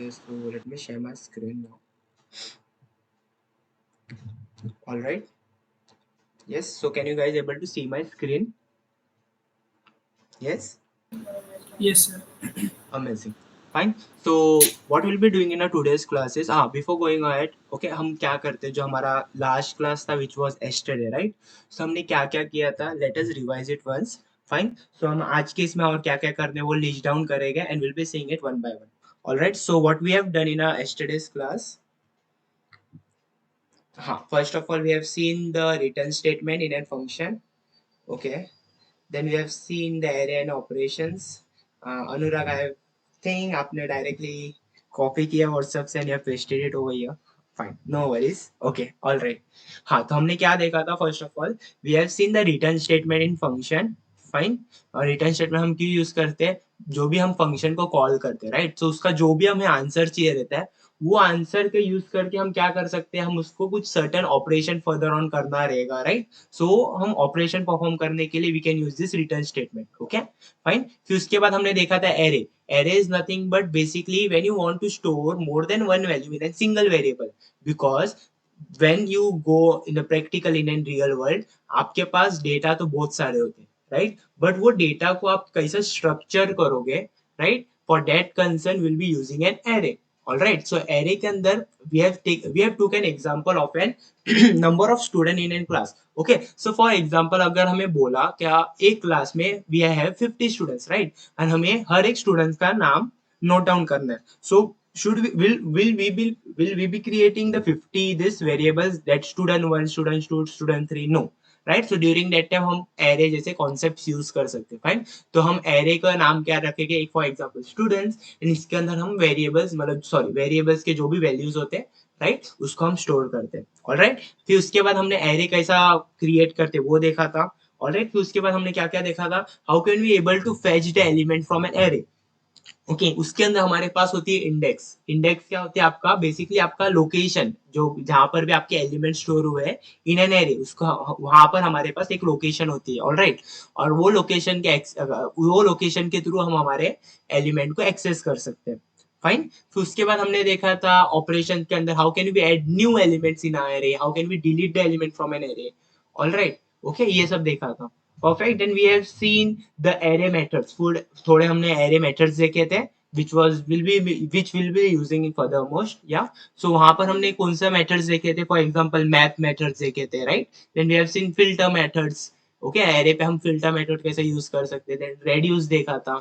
Okay, so let me share my screen now. All right. Yes. So can you guys able to see my screen? Yes. Yes, sir. Amazing. Fine. So what we'll be doing in our today's class is before going ahead, okay, हम क्या करते हैं जो हमारा last class था which was yesterday, right? So हमने क्या क्या किया था? Let us revise it once. Fine. So हम आज के इसमें और क्या क्या करने हैं वो list down करेंगे and we'll be seeing it one by one. All right. So what we have done in our yesterday's class. First of all, we have seen the return statement in a function. Okay. Then we have seen the array and operations. Anurag, I think आपने directly copy किया WhatsApp से and you have pasted it over here. Fine, no worries. Okay, all right. हाँ, तो हमने क्या देखा था? First of all, we have seen the return statement in function. Fine. और रिटर्न स्टेटमेंट हम क्यों यूज करते हैं? जो भी हम फंक्शन को कॉल करते हैं, राइट? तो उसका जो भी हमें आंसर चाहिए रहता है, वो आंसर के यूज करके हम क्या कर सकते हैं? हम उसको कुछ सर्टेन ऑपरेशन फर्दर ऑन करना रहेगा, राइट? सो हम ऑपरेशन परफॉर्म करने के लिए we can use this return statement. Okay, fine. फिर उसके बाद हमने देखा था array. Array is nothing but basically when you want to store more than one value in a single variable, because when you go in a practical in a real world, आपके पास data तो बहुत सारे होते हैं, right? But वो data को आप कैसे स्ट्रक्चर करोगे, right? For that concern will be using an array. All right, so array के अंदर we have took an example of an number of student in a class. Okay, so for example अगर हमें बोला क्या एक class में we have 50 students, right? and हमें हर एक स्टूडेंट का नाम नोट डाउन करना है. So should we will we be creating the 50 this variables that student 1 student 2 student 3? No, right? So during that time हम एरे जैसे कॉन्सेप्ट यूज कर सकते हैं. फाइन. तो हम एरे का नाम क्या रखेंगे? एक फॉर एग्जांपल स्टूडेंट्स, एंड इसके अंदर हम वेरिएबल्स मतलब सॉरी वेरिएबल्स के जो भी वैल्यूज होते हैं, राइट, उसको हम स्टोर करते हैं. ऑलराइट. फिर उसके बाद हमने एरे कैसा क्रिएट करते वो देखा था. ऑलराइट. फिर उसके बाद हमने क्या क्या देखा था? How can we able to fetch the element from an array. Okay, उसके अंदर हमारे पास होती है इंडेक्स. इंडेक्स क्या होती है? आपका बेसिकली आपका लोकेशन, जो जहां पर भी आपके एलिमेंट स्टोर हुए हैं इन एन एरे, उसको वहां पर हमारे पास एक लोकेशन होती है. ऑलराइट. और वो लोकेशन के थ्रू हम हमारे एलिमेंट को एक्सेस कर सकते हैं. फाइन. फिर उसके बाद हमने देखा था ऑपरेशन के अंदर how can we add new elements in array, how can we delete the element from an array. Alright. Okay, ये सब देखा था. Perfect. Then we have seen the array methods. थोड़े हमने एरे मेथड्स देखे थे which will be using it further most. Yeah. So वहां पर हमने कौन सा मेथड्स देखे थे? फॉर एग्जांपल मैप मेथड्स देखे थे, right? Then we have seen filter methods. Okay, array पे हम फिल्टर मेथड कैसे यूज कर सकते थे. रेड्यूस देखा था,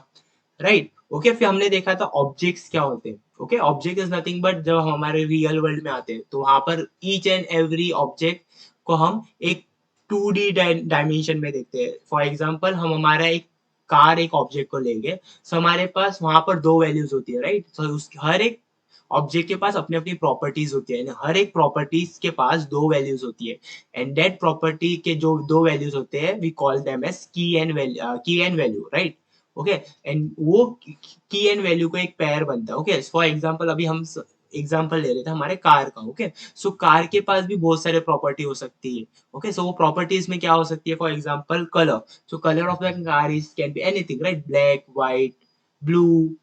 राइट? ओके. फिर हमने देखा था ऑब्जेक्ट्स क्या होते हैं. Okay, object is nothing but जब हमारे रियल वर्ल्ड में आते हैं तो वहां पर ईच एंड एवरी ऑब्जेक्ट को हम एक 2D डायमेंशन में देखते हैं. फॉर एग्जांपल हम हमारा एक कार एक ऑब्जेक्ट को लेंगे, सो हमारे पास वहां पर दो वैल्यूज होती है, राइट? सो हर एक ऑब्जेक्ट के पास अपनी अपनी प्रॉपर्टीज होती है, हर एक प्रॉपर्टीज के पास दो वैल्यूज होती है. एंड दैट प्रॉपर्टी के जो दो वैल्यूज होते हैं वी कॉल देम एज की and value, right? Okay. And वो की एंड वैल्यू को एक पेयर बनता है. ओके, फॉर एग्जांपल अभी हम एग्जांपल ले रहे थे हमारे कार का. ओके, सो कार के पास भी बहुत सारे प्रॉपर्टी हो सकती है. ओके, सो वो प्रॉपर्टीज में क्या हो सकती है? For example colour. So color of the car is can be anything, right? Black, white, blue,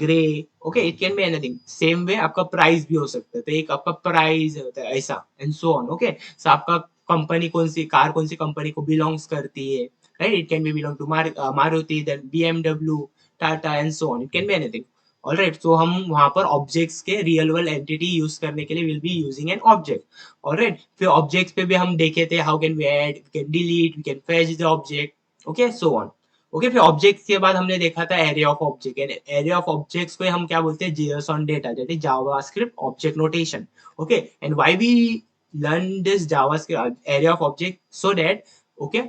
gray. Okay, it can be anything. Same way आपका प्राइस भी हो सकता है. तो एक आपका प्राइस होता है ऐसा and so on. Okay, so आपका कंपनी कौन सी कार कौन सी कंपनी को बिलोंग्स करती है, right? It can be belong to Maruti, then BMW, Tata and so on. It can be anything. All right. So हम वहां पर ऑब्जेक्ट्स के रियल वर्ल्ड एंटिटी यूज करने के लिए will be using an object. Alright. फिर ऑब्जेक्ट्स पे भी हम देखे थे how can we add, we can delete, we can fetch the object. Okay, so on. Okay, फिर ऑब्जेक्ट्स के बाद हमने देखा था array of object. And array of objects को हम क्या बोलते हैं? JSON data, that is JavaScript object notation. Okay, and why we learn this JavaScript array of object? So that okay,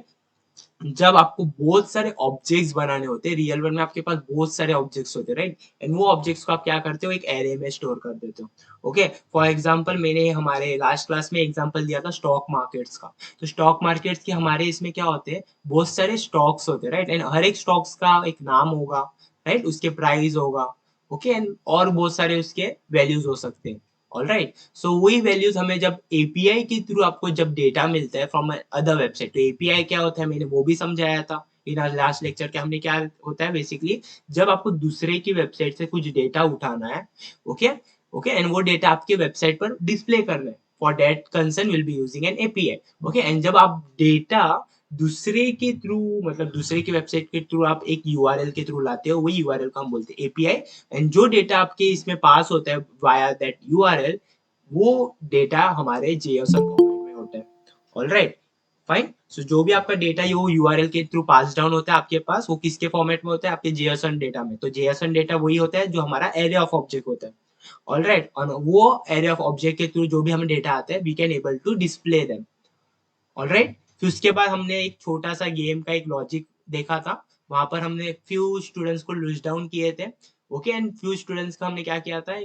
जब आपको बहुत सारे ऑब्जेक्ट्स बनाने होते हैं रियल वर्ल्ड में, आपके पास बहुत सारे ऑब्जेक्ट्स होते हैं, राइट? एंड वो ऑब्जेक्ट्स को आप क्या करते हो? एक एरे में स्टोर कर देते हो. ओके, फॉर एग्जांपल मैंने हमारे लास्ट क्लास में एग्जांपल दिया था स्टॉक मार्केट्स का. तो स्टॉक मार्केट्स के हमारे इसमें क्या होते हैं? बहुत सारे स्टॉक्स होते हैं, राइट? एंड हर एक स्टॉक्स का एक नाम होगा, राइट? उसके प्राइस होगा. ओके, एंड और बहुत सारे उसके वैल्यूज हो सकते हैं. All right. सो वही वैल्यूज हमें जब एपीआई के थ्रू आपको जब डेटा मिलता है फ्रॉम अदर वेबसाइट, तो एपीआई क्या होता है मैंने वो भी समझाया था. इन आवर लास्ट लेक्चर के हमने क्या होता है बेसिकली, जब आपको दूसरे की वेबसाइट से कुछ डेटा उठाना है, ओके ओके, एंड वो डेटा आपके वेबसाइट पर डिस्प्ले करना है, for that concern will be using N API, okay. And जब आप डेटा दूसरे के थ्रू, मतलब दूसरे की वेबसाइट के थ्रू आप एक यूआरएल के थ्रू लाते हो, वही यूआरएल को हम बोलते हैं एपीआई। एंड जो डेटा आपके इसमें पास होता है वाया दैट यूआरएल, वो डेटा हमारे जेएसएन फॉर्मेट में होता है। Alright, fine. सो जो भी आपका डेटा ये वो यूआरएल के थ्रू पास डाउन होता है आपके पास, वो किसके फॉर्मेट में होता है, आपके जेएसएन डेटा में। तो जेएसएन डेटा वही होता है जो हमारा एरे ऑफ ऑब्जेक्ट होता है। ऑलराइट, और वो एरे ऑफ ऑब्जेक्ट के थ्रू जो भी हमें डेटा आता है, we can able to display them. Alright, फिर उसके बाद हमने एक छोटा सा गेम का एक लॉजिक देखा था। वहां पर हमने फ्यू स्टूडेंट्स को लिस्ट डाउन किए थे, ओके। एंड फ्यू स्टूडेंट्स का हमने क्या किया था,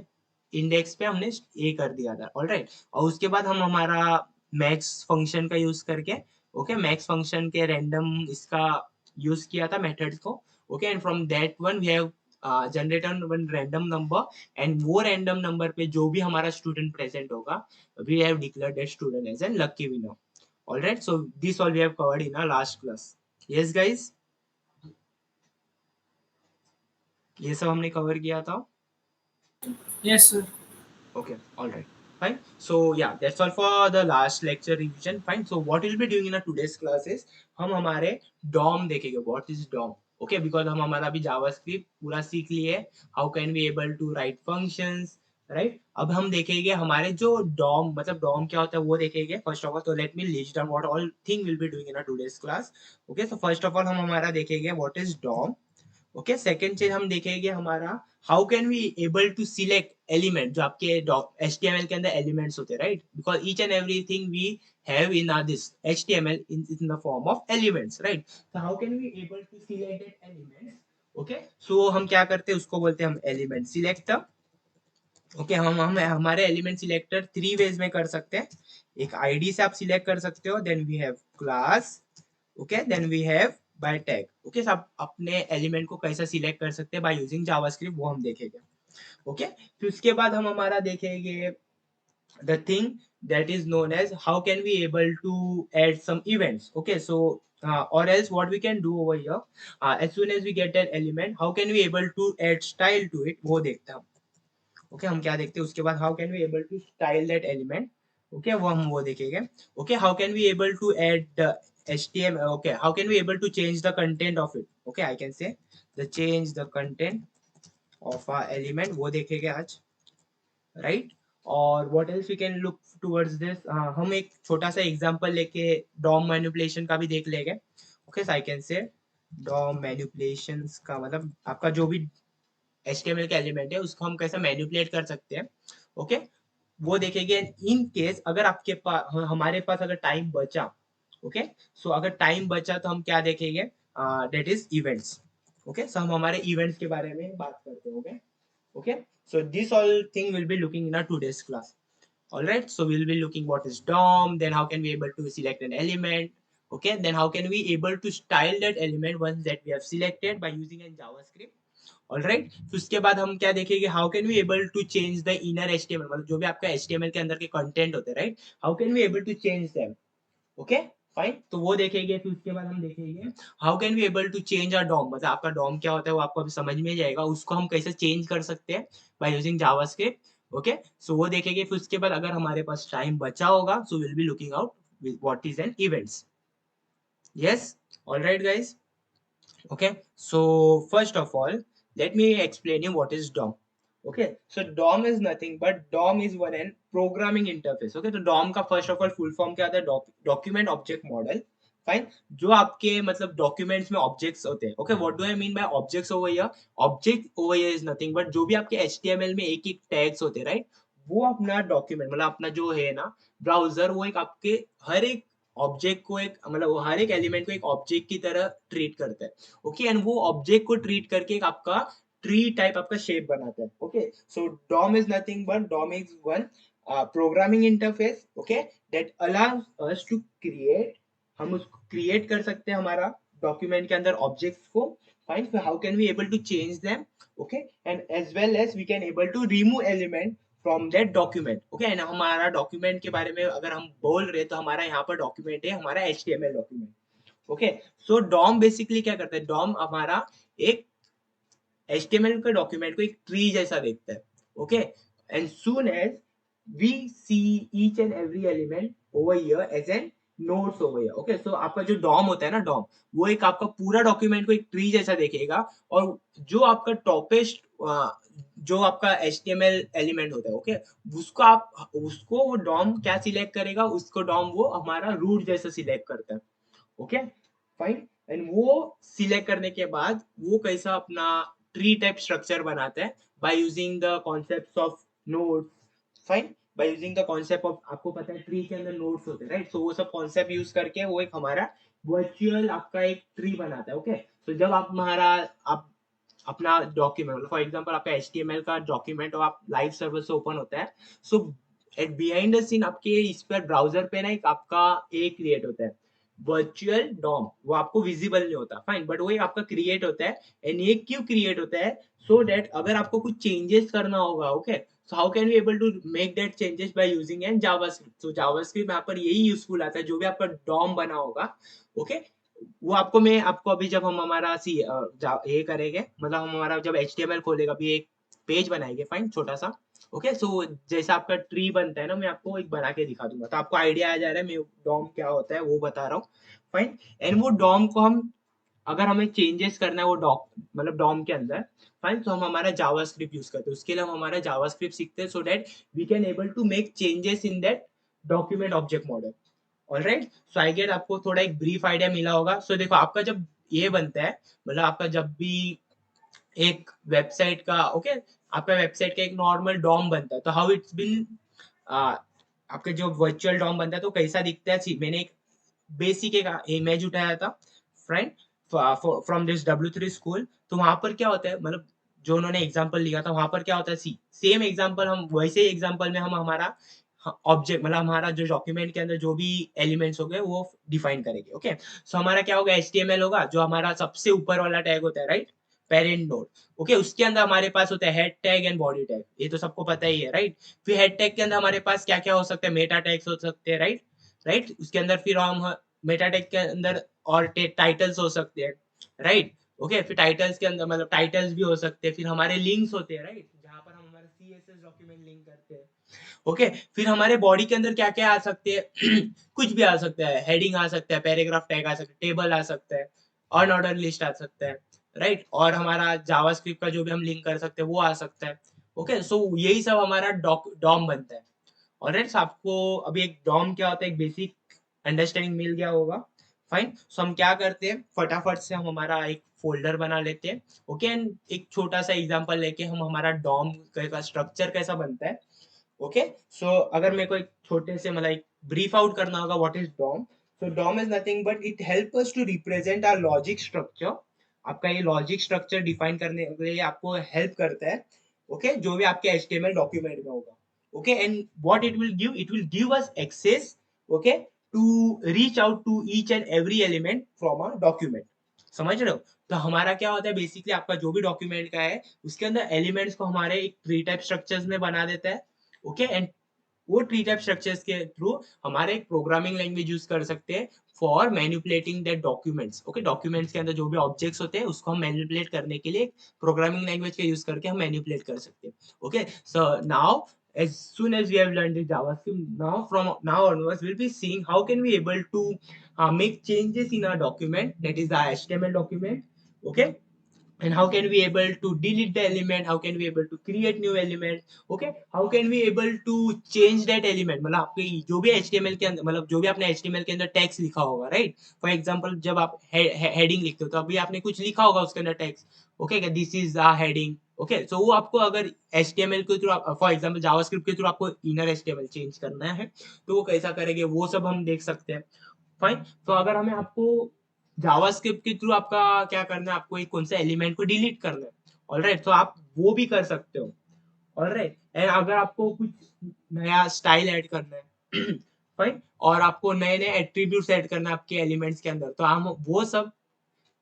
इंडेक्स पे हमने ए कर दिया था। ऑलराइट, और उसके बाद हम हमारा मैक्स फंक्शन का यूज करके, ओके, मैक्स फंक्शन के रैंडम इसका यूज किया था मेथड्स को, okay. And from that one we have generated one random number, and वो रैंडम नंबर पे जो भी हमारा स्टूडेंट प्रेजेंट होगा, we have declared that student as an lucky winner. All right, so this all we have covered in our last class. Yes, guys, ये सब हमने cover किया था. Yes, sir. Okay, all right, fine. So yeah, that's all for the last lecture revision. Fine. So what we'll be doing in our today's class is हम हमारे DOM देखेंगे. What is DOM? Okay, because हम हमारा भी JavaScript पूरा सीख लिए. How can we able to write functions? Right, अब हम देखेंगे हमारे जो डॉम, मतलब डॉम क्या होता है वो देखेंगे फर्स्ट ऑफ ऑल। तो let me list down what all thing will be doing in today's class. Okay, so first of all हम हमारा देखेंगे what is DOM. Okay, second चीज हम देखेंगे हमारा how can we able to select element, जो आपके एचटीएमएल के अंदर एलिमेंट्स होते हैं, right, because each and everything we have in this HTML in the form of elements, right. so how can we able to select that elements? Okay, so हम क्या करते हैं, उसको बोलते हैं हम एलिमेंट सिलेक्टर। ओके, हम हमारे एलिमेंट सिलेक्टर थ्री वेज में कर सकते हैं। एक आईडी से आप सिलेक्ट कर सकते हो, then we have class, okay, then we have by tag. Okay, आप अपने एलिमेंट को कैसे सिलेक्ट कर सकते हैं बाय यूजिंग जावास्क्रिप्ट, वो हम देखेंगे। ओके, फिर उसके बाद हम हमारा देखेंगे the thing that is known as how can we able to add some events. Okay, so or else what we can do over here, as soon as we get an element, how can we able to add style to it, वो देखते हैं हम। Okay, हम क्या देखते हैं उसके बाद, how can we able to style that element. Okay, वो हम वो देखेंगे। Okay, how can we able to add HTML, okay, how can we able to change the content of it. Okay, I can say the change the content of our element, वो देखेंगे आज, right. और what else we can look towards this, हम एक छोटा सा example लेके Dom manipulation का भी देख लेंगे। Okay, so I can say DOM manipulations का मतलब आपका जो भी HTML का एलिमेंट है उसको हम कैसे मैनिपुलेट कर सकते हैं। ओके, वो देखेंगे। इन केस अगर आपके पास, हमारे पास अगर टाइम बचा, ओके, सो अगर टाइम बचा तो हम क्या देखेंगे, that is events. Okay, so हम हमारे इवेंट्स के बारे में बात करते हैं। Okay okay, so this all thing will be looking in our today's class. All right, so we'll be looking what is DOM, then how can we able to select an element, okay, then how can we able to style that element once that we have selected by using a JavaScript. All right, फिर उसके बाद हम क्या देखेंगे, how can we able to change the inner HTML, मतलब जो भी आपका एचटीएमएल के अंदर के कंटेंट होते हैं, right, how can we able to change them. Okay, fine, तो वो देखेंगे। फिर उसके बाद हम देखेंगे how can we able to change our DOM, मतलब आपका डॉम क्या होता है वो आपको अभी समझ में जाएगा, उसको हम कैसे चेंज कर सकते हैं by using JavaScript. Okay, so वो देखेंगे। फिर उसके बाद अगर हमारे पास टाइम बचा होगा, so will be looking out what is an events. Yes, all right guys. Okay, so first of all, let me explain you what is DOM. Okay, so DOM is nothing but DOM is one and programming interface. Okay, तो DOM का first of all full form क्या आता है, document object model. Fine, जो आपके मतलब documents में objects होते हैं। Okay, what do I mean by objects over here, object over here is nothing but जो भी आपके एचटीएमएल में एक एक टैग्स होते हैं, राइट, वो अपना डॉक्यूमेंट, मतलब अपना जो है ना ब्राउजर, वो एक आपके हर एक ऑब्जेक्ट को एक, मतलब वो हर एक एलिमेंट को एक ऑब्जेक्ट की तरह ट्रीट करता है। ओके, एंड वो ऑब्जेक्ट को ट्रीट करके एक आपका ट्री टाइप आपका शेप बनाता है। Okay, so DOM is nothing but DOM is one programming interface, okay, that allows us to create, हम उसको क्रिएट कर सकते हैं हमारा डॉक्यूमेंट के अंदर ऑब्जेक्ट्स को। Fine, so how can we able to change them, okay, and as well as we can able to remove element from that document. Okay, and हमारा डॉक्यूमेंट के बारे में अगर हम बोल रहे हैं तो हमारा यहाँ पर डॉक्यूमेंट है हमारा HTML document. Okay, so Dom basically क्या करता है, डॉम हमारा एक HTML का डॉक्यूमेंट को एक ट्री जैसा देखता है. Okay, and soon as we see each and every element over here as an nodes over here. Okay, so आपका जो डॉम होता है ना, डॉम वो एक आपका पूरा डॉक्यूमेंट को एक ट्री जैसा देखेगा. और जो आपका टॉपेस्ट जो आपका HTML एलिमेंट होता है, ओके, उसको वो डॉम क्या सिलेक्ट करेगा, उसको डॉम वो हमारा रूट जैसा सिलेक्ट करता है. Okay, fine. एंड वो सिलेक्ट करने के बाद वो कैसा अपना ट्री टाइप स्ट्रक्चर बनाता है by using the concept of nodes. Fine, by using the concept of, आपको पता है ट्री के अंदर नोड्स होते हैं, राइट. सो वो सब कॉन्सेप्ट यूज करके वो एक हमारा वर्चुअल आपका एक ट्री बनाता है. ओके, तो जब आप हमारा आप अपना डॉक्यूमेंट, फॉर एग्जांपल आपका HTML का डॉक्यूमेंट और आप लाइव सर्वर से ओपन होता है, सो एट बिहाइंड द सीन आपके इस पर ब्राउजर पे ना एक आपका ए क्रिएट होता है, वर्चुअल डॉम. वो आपको विजिबल नहीं होता, फाइन, बट वो एक आपका क्रिएट होता है. एंड ये क्यों क्रिएट होता है, सो दैट अगर आपको कुछ चेंजेस करना होगा, okay, so how can we able to make that changes by using an JavaScript. So JavaScript यहाँ पर यही यूजफुल आता है, जो भी आपका डॉम बना होगा, ओके, वो आपको मैं आपको अभी जब हम हमारा ये करेंगे, मतलब हम हमारा जब HTML खोलेगा, अभी एक पेज बनाएंगे, फाइन, छोटा सा. ओके, सो जैसा आपका ट्री बनता है ना, मैं आपको एक बना के दिखा दूंगा, तो आपको आइडिया आ जा रहा है मैं डॉम क्या होता है वो बता रहा हूँ. फाइन, एंड वो डॉम को हम, अगर हमें चेंजेस करना है वो डॉक मतलब डॉम के अंदर, फाइन, तो हम हमारा जावास्क्रिप्ट यूज करते हैं. उसके लिए हम हमारा जावास्क्रिप्ट सीखते हैं, so that we can able to make changes in that document object model. Alright, so I get आपको थोड़ा एक ब्रीफ आइडिया मिला होगा. सो देखो, आपका जब ये बनता है, मतलब आपका जब भी एक वेबसाइट का, ओके, आपका वेबसाइट का एक नॉर्मल डॉम बनता है, तो हाउ इट्स बिन आपके जो वर्चुअल डॉम बनता है तो कैसा दिखता है. मैंने एक बेसिक एक इमेज उठाया था, friend, from this W3 school. तो वहां पर क्या होता है, मतलब जो उन्होंने एग्जांपल लिया था, वहां पर क्या होता है, सी सेम एग्जांपल, हम वैसे ही एग्जांपल में हम हमारा ऑब्जेक्ट, मतलब हमारा जो डॉक्यूमेंट के अंदर जो भी एलिमेंट्स हो गए वो डिफाइन करेंगे. ओके, सो हमारा क्या होगा, HTML होगा, जो हमारा सबसे ऊपर वाला टैग होता है, राइट, पेरेंट नोड. ओके, उसके अंदर हमारे पास होता है head tag and body tag, ये तो सबको पता ही है, राइट. फिर हेड टैग के अंदर हमारे पास क्या क्या हो सकता है, मेटा टैग्स हो सकते हैं, राइट. राइट, उसके अंदर फिर हम मेटा टैग के अंदर और टाइटल्स हो सकते हैं, राइट. ओके, फिर टाइटल्स के अंदर मतलब टाइटल्स भी हो सकते हैं, फिर हमारे लिंक्स होते हैं, राइट, जहाँ पर हम हमारा CSS डॉक्यूमेंट लिंक करते हैं. ओके, फिर हमारे बॉडी के अंदर क्या क्या आ सकते हैं कुछ भी आ सकता है, हेडिंग आ सकता है, पैराग्राफ टैग आ सकता है, टेबल आ सकता है, अनऑर्डर लिस्ट आ सकता है, राइट, और हमारा जावास्क्रिप्ट का जो भी हम लिंक कर सकते हैं वो आ सकता है. ओके, सो यही सब हमारा डॉम बनता है. ऑलराइट, आपको अभी एक डॉम क्या होता है एक बेसिक अंडरस्टैंडिंग मिल गया होगा. फाइन, सो हम क्या करते हैं, फटाफट से हम हमारा एक फोल्डर बना लेते हैं. ओके, एंड एक छोटा सा एग्जांपल लेके हम हमारा डॉम का स्ट्रक्चर कैसा बनता है. ओके, सो अगर मेरे को एक छोटे से मतलब एक ब्रीफ आउट करना होगा what is DOM. So DOM is nothing but it help us to represent our logic structure. आपका ये लॉजिक स्ट्रक्चर डिफाइन करने के लिए आपको हेल्प करता है. ओके, जो भी आपके HTML डॉक्यूमेंट में होगा. Okay, and what it will give us access, okay, to reach out to each and every element from a document. समझ रहे हो, तो हमारा क्या होता है बेसिकली, आपका जो भी डॉक्यूमेंट का है उसके अंदर एलिमेंट्स को हमारे एक ट्री टाइप स्ट्रक्चर्स में बना देता है. ओके, एंड वो ट्री टाइप स्ट्रक्चर्स के थ्रू हमारे एक प्रोग्रामिंग लैंग्वेज यूज कर सकते हैं for manipulating that documents. Okay, documents के अंदर जो भी ऑब्जेक्ट्स होते हैं उसको हम मैनिपुलेट करने के लिए प्रोग्रामिंग लैंग्वेज का यूज करके हम मैनिपुलेट कर सकते हैं. Okay, so now as soon as we have learned the JavaScript, now from now onwards we'll be seeing how can we able to make changes in our document, that is the HTML document. Okay, and how can we able to delete the element, how can we able to create new element. Okay, how can we able to change that element, मतलब आपके जो भी HTML के अंदर, मतलब जो भी आपने HTML के अंदर टेक्स्ट लिखा होगा, राइट. फॉर एग्जांपल जब आप हेडिंग लिखते हो तो अभी आपने कुछ लिखा होगा उसके अंदर text. Okay, this is the heading. Okay, so वो आपको अगर HTML के थ्रू, फॉर एग्जांपल जावास्क्रिप्ट के थ्रू आपको इनर HTML चेंज करना है तो वो कैसा करेंगे वो सब हम देख सकते हैं. फाइन, तो अगर हमें आपको जावास्क्रिप्ट के थ्रू आपका क्या करना है, आपको एक कौन सा एलिमेंट को डिलीट करना है, ऑलराइट, तो आप वो भी कर सकते हो. ऑलराइट, एंड अगर आपको कुछ नया स्टाइल ऐड करना है फाइन, और आपको नए नए एट्रीब्यूट्स ऐड करना है आपके एलिमेंट्स के अंदर, तो हम वो सब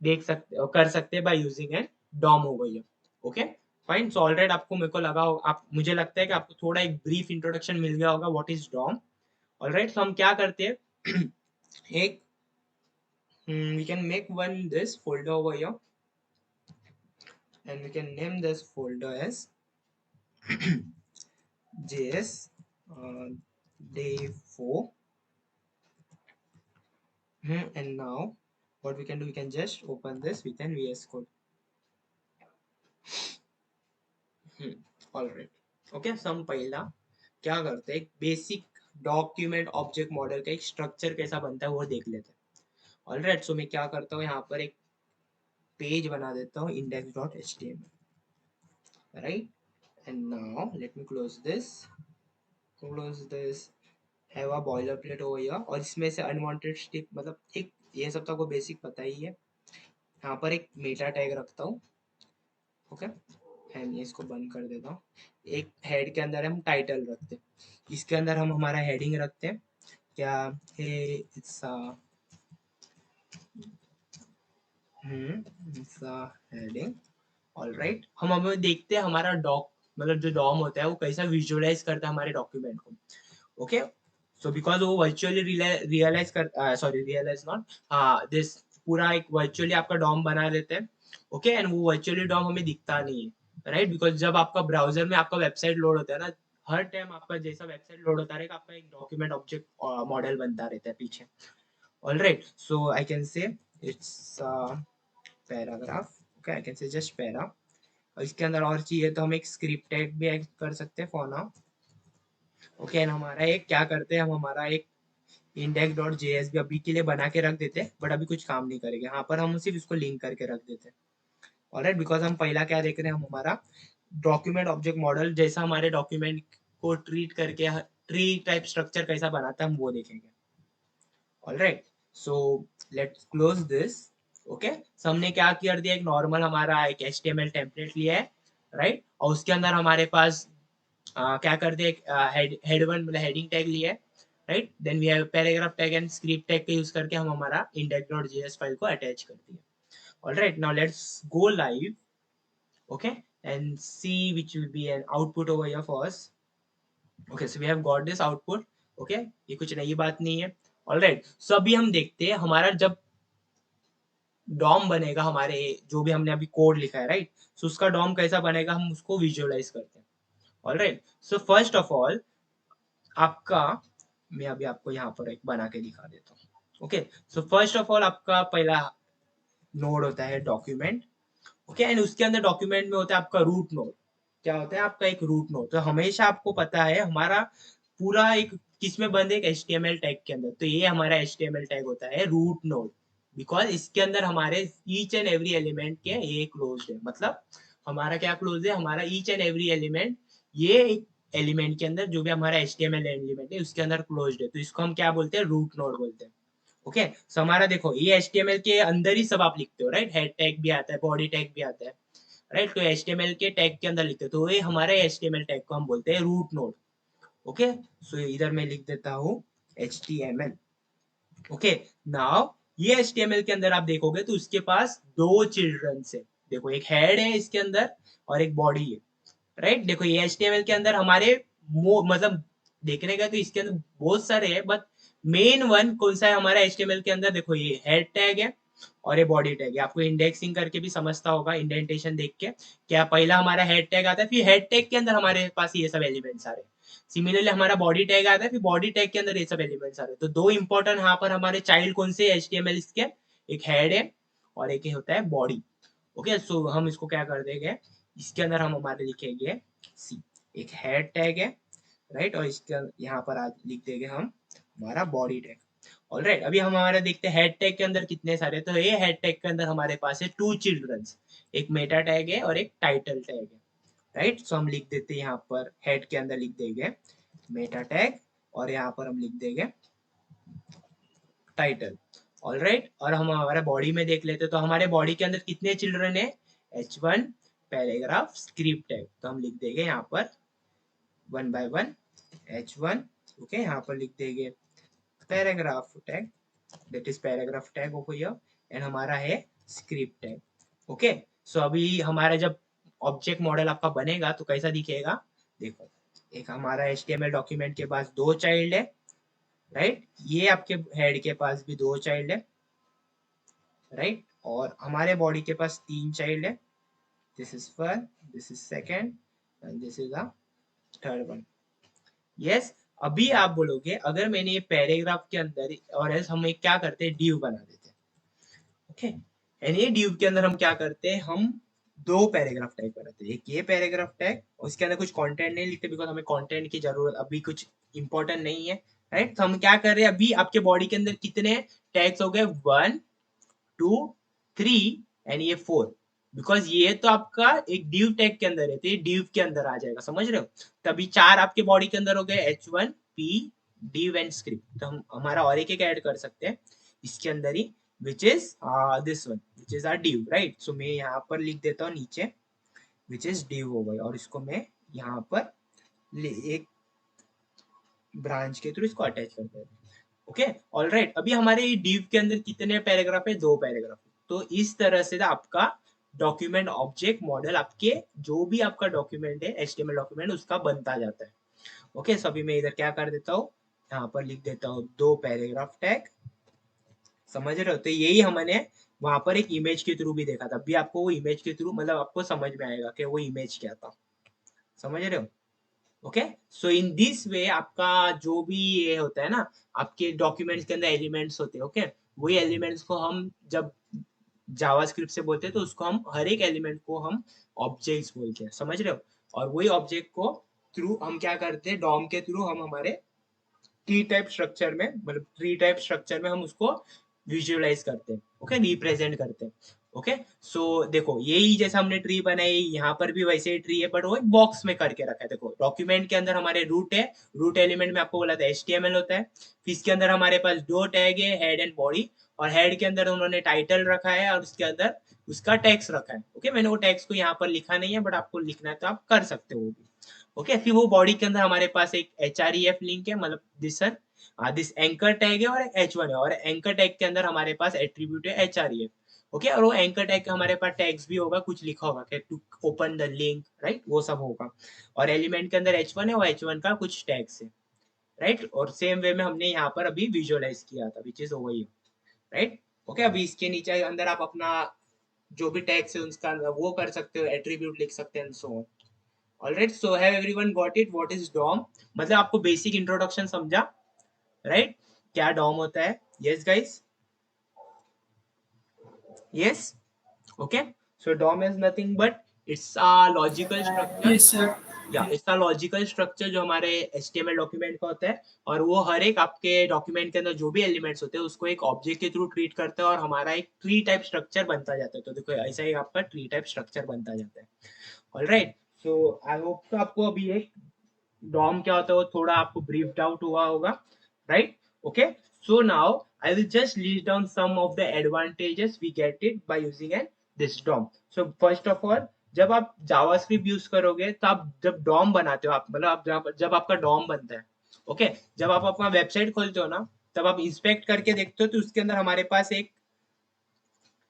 देख सकते कर सकते हैं बाय यूजिंग एन डॉम हो गई. ओके, फाइन, सो ऑलराइट, आपको मेरे को लगा आप मुझे लगता है कि आपको थोड़ा एक ब्रीफ इंट्रोडक्शन मिल गया होगा what is Dom. Alright, so हम क्या करते हैं एक We can make one this folder over here, and we can name this folder as JS day 4. And now what we can do, we can just open this with an VS Code. All right okay, हम पहला क्या करते हैं, एक basic document object model का एक structure कैसा बनता है वो देख लेते हैं। ऑल राइट, सो मैं क्या करता हूँ, यहाँ पर एक पेज बना देता हूँ index.html, right. And now let me close this have a boiler plate over here, और इसमें से अनवांटेड स्टिप, मतलब एक, ये सब तो आपको बेसिक पता ही है। यहाँ पर एक मेटा टैग रखता हूँ, ओके, एंड इसको बंद कर देता हूँ। एक हेड के अंदर हम टाइटल रखते हैं, इसके अंदर हम हमारा हेडिंग रखते हैं, क्या है, इट्स हेडिंग। ऑल राइट, हम हमें देखते हैं हमारा डॉक, मतलब जो डॉम होता है वो कैसा विजुअलाइज करता है हमारे डॉक्यूमेंट को, ओके। सो बिकॉज वो वर्चुअली रियलाइज कर, सॉरी रियलाइज नॉट, हाँ दिस, पूरा एक वर्चुअली आपका डॉम बना देते हैं, ओके। एंड वो वर्चुअली डॉम हमें दिखता नहीं है, राइट, बिकॉज जब आपका ब्राउजर में आपका वेबसाइट लोड होता है ना, हर टाइम आपका जैसा वेबसाइट लोड होता रहेगा, आपका एक डॉक्यूमेंट ऑब्जेक्ट मॉडल बनता रहता है पीछे। All right, so I can say it's paragraph, okay, I can say just para. और इसके अंदर और चाहिए तो हम एक स्क्रिप्ट टैग भी ऐड कर सकते हैं फॉर नाउ, ओके। एंड हमारा एक क्या करते हैं, हम हमारा एक index.js भी अभी के लिए बना के रख देते हैं, बट अभी कुछ काम नहीं करेंगे, यहाँ पर हम सिर्फ इसको लिंक करके रख देते हैं। ऑलराइट, बिकॉज हम पहला क्या देख रहे हैं, हम हमारा डॉक्यूमेंट ऑब्जेक्ट मॉडल जैसा हमारे डॉक्यूमेंट को ट्रीट करके ट्री टाइप स्ट्रक्चर कैसा बनाता है हम वो देखेंगे। Alright, so let's close this, okay. So हमने क्या कर दिया, एक नॉर्मल हमारा एक HTML टेम्पलेट लिया है, राइट, और उसके अंदर हमारे पास क्या कर दिया, एक हेड वन मतलब हेडिंग टैग लिया है, राइट। Then we have paragraph tag and script tag का यूज करके हम हमारा index.js फाइल को अटैच कर दिया। Alright, now let's go live, okay, and see which will be an output over here for us. Okay, so we have got this output, okay, ये कुछ नई बात नहीं है। ऑलराइट, सो अभी हम देखते हैं हमारा जब डॉम बनेगा, हमारे जो भी हमने अभी कोड लिखा है, राइट, सो उसका डॉम कैसा बनेगा हम उसको विजुअलाइज करते हैं। Alright, so first of all आपका, मैं अभी आपको यहाँ पर एक बना के दिखा देता हूँ, okay. So first of all आपका पहला नोड होता है डॉक्यूमेंट, ओके, एंड उसके अंदर डॉक्यूमेंट में होता है आपका रूट नोड। क्या होता है आपका एक रूट नोड, तो हमेशा आपको पता है हमारा पूरा एक किसमें बंद है, एक HTML टैग के अंदर, तो ये हमारा HTML टैग होता है रूट नोड, बिकॉज इसके अंदर हमारे ईच एंड एवरी एलिमेंट के ये क्लोज है, मतलब हमारा क्या क्लोज है, हमारा ईच एंड एवरी एलिमेंट, ये एक एलिमेंट के अंदर जो भी हमारा HTML एलिमेंट है उसके अंदर क्लोज्ड है, तो इसको हम क्या बोलते हैं, रूट नोड बोलते हैं, ओके। सो हमारा देखो ये HTML के अंदर ही सब आप लिखते हो, राइट, हेड टैग भी आता है, बॉडी टैग भी आता है, राइट, तो HTML के टैग के अंदर लिखते हो, तो ये हमारे HTML टैग को हम बोलते हैं रूट नोड, ओके। सो इधर मैं लिख देता हूँ HTML, ओके। नाउ ये HTML के अंदर आप देखोगे तो उसके पास दो चिल्ड्रंस है, देखो एक हेड है इसके अंदर और एक बॉडी है, राइट। देखो ये HTML के अंदर हमारे मतलब देखने का तो इसके अंदर बहुत सारे हैं, बट मेन वन कौन सा है हमारा HTML के अंदर, देखो ये हेड टैग है और ये बॉडी टैग है। आपको इंडेक्सिंग करके भी समझता होगा, इंडेंटेशन देख के, क्या पहला हमारा हेड टैग आता है, फिर हेड टैग के अंदर हमारे पास ये सब एलिमेंट्स आ रहे हैं। सिमिलरली हमारा बॉडी टैग आता है, फिर बॉडी टैग के अंदर ये सब एलिमेंट्स आ रहे हैं। तो दो इंपॉर्टेंट यहाँ पर हमारे चाइल्ड कौन से HTML के, एक हेड है और एक होता है बॉडी, ओके। सो हम इसको क्या कर देंगे, इसके अंदर हम हमारे लिखेंगे सी, एक हेड टैग है, राइट, और इसके यहाँ पर आज लिख देंगे हम हमारा बॉडी टैग। ऑलराइट, अभी हम हमारा देखते हैं हेड टैग के अंदर कितने सारे, तो ये हेड टैग के अंदर हमारे पास है टू चिल्ड्रंस, एक मेटा टैग है और एक टाइटल टैग है, राइट। सो हम लिख देते हैं यहाँ पर हेड के अंदर लिख देंगे मेटा टैग, और यहाँ पर हम लिख देंगे टाइटल, ऑलराइट। और हम हमारे बॉडी में देख लेते तो हमारे बॉडी के अंदर कितने चिल्ड्रन है, H1 पैराग्राफ स्क्रिप्ट टैग, तो हम लिख देंगे यहाँ पर one by one H1, okay. यहाँ पर लिख देंगे paragraph tag, that is paragraph tag over here, and हमारा है स्क्रिप्ट टैग, ओके। सो अभी हमारा जब ऑब्जेक्ट मॉडल आपका बनेगा तो कैसा दिखेगा, देखो एक हमारा HTML डॉक्यूमेंट के पास दो चाइल्ड है, राइट, ये आपके हेड के पास भी दो चाइल्ड है, राइट। और हमारे बॉडी के पास 3 चाइल्ड है, this is first, this is second and this is the third one. Yes. अभी आप बोलोगे अगर मैंने ये पैराग्राफ के अंदर, और एल्स हम एक क्या करते हैं, ड्यू बना देते हैं। ओके, एंड ये ड्यू के अंदर हम क्या करते हैं, हम दो पैराग्राफ टैग बनाते हैं। एक ये पैराग्राफ टैग, उसके अंदर कुछ कंटेंट नहीं लिखते बिकॉज हमें कंटेंट की जरूरत अभी कुछ इंपॉर्टेंट नहीं है, राइट। तो हम क्या कर रहे हैं, अभी आपके बॉडी के अंदर कितने टैग्स हो गए, 1 2 3 एंड ये 4, बिकॉज ये तो आपका एक डिव टैग के अंदर है, तो ये डिव के अंदर आ जाएगा, समझ रहे हो। तभी 4 आपके बॉडी के अंदर हो गए, H1 P div and script. तो हम हमारा और एक ऐड कर सकते हैं इसके अंदर ही, which is this one, which is our div, right. So मैं यहाँ पर लिख देता हूँ नीचे, विच इज डिव हो गई, और इसको मैं यहाँ पर एक ब्रांच के थ्रू इसको अटैच कर देता हूँ। Okay, alright. अभी हमारे डिव के अंदर कितने पैराग्राफ है, 2 पैराग्राफ। तो इस तरह से आपका डॉक्यूमेंट ऑब्जेक्ट मॉडल, आपके जो भी आपका डॉक्यूमेंट है, एचटीएमएल डॉक्यूमेंट, उसका बनता जाता है। ओके, सो अभी मैं इधर क्या कर देता हूँ, यहाँ पर लिख देता हूँ 2 पैराग्राफ टैग, समझ रहे हो। तो यही हमने वहां पर एक इमेज के थ्रू भी देखा था, अभी आपको वो इमेज के थ्रू मतलब आपको समझ में आएगा कि वो इमेज क्या था, समझ रहे हो। ओके, सो इन दिस वे आपका जो भी ये होता है ना, आपके डॉक्यूमेंट्स के अंदर एलिमेंट्स होते हैं, ओके, वही एलिमेंट्स को हम जब जावास्क्रिप्ट से बोलते हैं तो उसको हम हर एक एलिमेंट को हम ऑब्जेक्ट्स बोलते हैं, समझ रहे हो। और वही ऑब्जेक्ट को थ्रू हम क्या करते हैं, डॉम के थ्रू हम हमारे ट्री टाइप स्ट्रक्चर में, मतलब ट्री टाइप स्ट्रक्चर में हम उसको विजुअलाइज करते हैं, ओके, रिप्रेजेंट करते हैं। ओके, सो देखो यही जैसा हमने ट्री बनाई, यहाँ पर भी वैसे ही ट्री है, बट वो एक बॉक्स में करके रखा है। देखो डॉक्यूमेंट के अंदर हमारे रूट है, रूट एलिमेंट में आपको बोला था HTML होता है, फिर इसके अंदर हमारे पास दो टैग है, हेड एंड बॉडी, और हेड के अंदर उन्होंने टाइटल रखा है और उसके अंदर उसका टैक्स रखा है। ओके, मैंने वो टैक्स को यहाँ पर लिखा नहीं है, बट आपको लिखना है तो आप कर सकते हो वो भी। ओके, फिर वो बॉडी के अंदर हमारे पास एक HREF लिंक है, मतलब दिस एंकर टैग है, और H1 है, और एंकर टैग के अंदर हमारे पास एट्रीब्यूट है HREF। ओके, और वो एंकर टैग हमारे पास टैग्स भी होगा, कुछ लिखा होगा कि to open the link, right, वो सब होगा। और एलिमेंट के अंदर H1 है, वो H1 का कुछ टैग्स है, राइट। और सेम वे में हमने यहाँ पर अभी विजुअलाइज किया था, which is over here, right. Okay, अभी इसके नीचे अंदर आप अपना जो भी टैग्स है उसका वो कर सकते हो, एट्रीब्यूट लिख सकते हैं, so on. Alright, so have everyone got it, what is DOM, मतलब आपको बेसिक इंट्रोडक्शन समझा, राइट, क्या डॉम होता है। Yes guys, yes. Okay, so DOM is nothing but it's a logical structure, Yes, sir. या Yes. इसका logical structure जो हमारे HTML डॉक्यूमेंट का होता है, और वो हर एक आपके डॉक्यूमेंट के अंदर जो भी एलिमेंट्स होते हैं उसको एक ऑब्जेक्ट के थ्रू ट्रीट करता है, और हमारा एक ट्री टाइप स्ट्रक्चर बनता जाता है। तो देखो ऐसा ही आपका ट्री टाइप स्ट्रक्चर बनता जाता है। ऑलराइट, सो आई होप तो आपको अभी एक डॉम क्या होता है वो थोड़ा आपको ब्रीफ्ड आउट हुआ होगा, right. Okay, so now I will just list down some of the advantages we get it by using an this DOM. So first of all, जब आप जावास्क्रिप्ट यूज करोगे तो आप जब डॉम बनाते हो, आप मतलब आप जब आपका डॉम बनता है, ओके, जब आप अपना वेबसाइट खोलते हो ना, तब आप इंस्पेक्ट करके देखते हो तो उसके अंदर हमारे पास एक,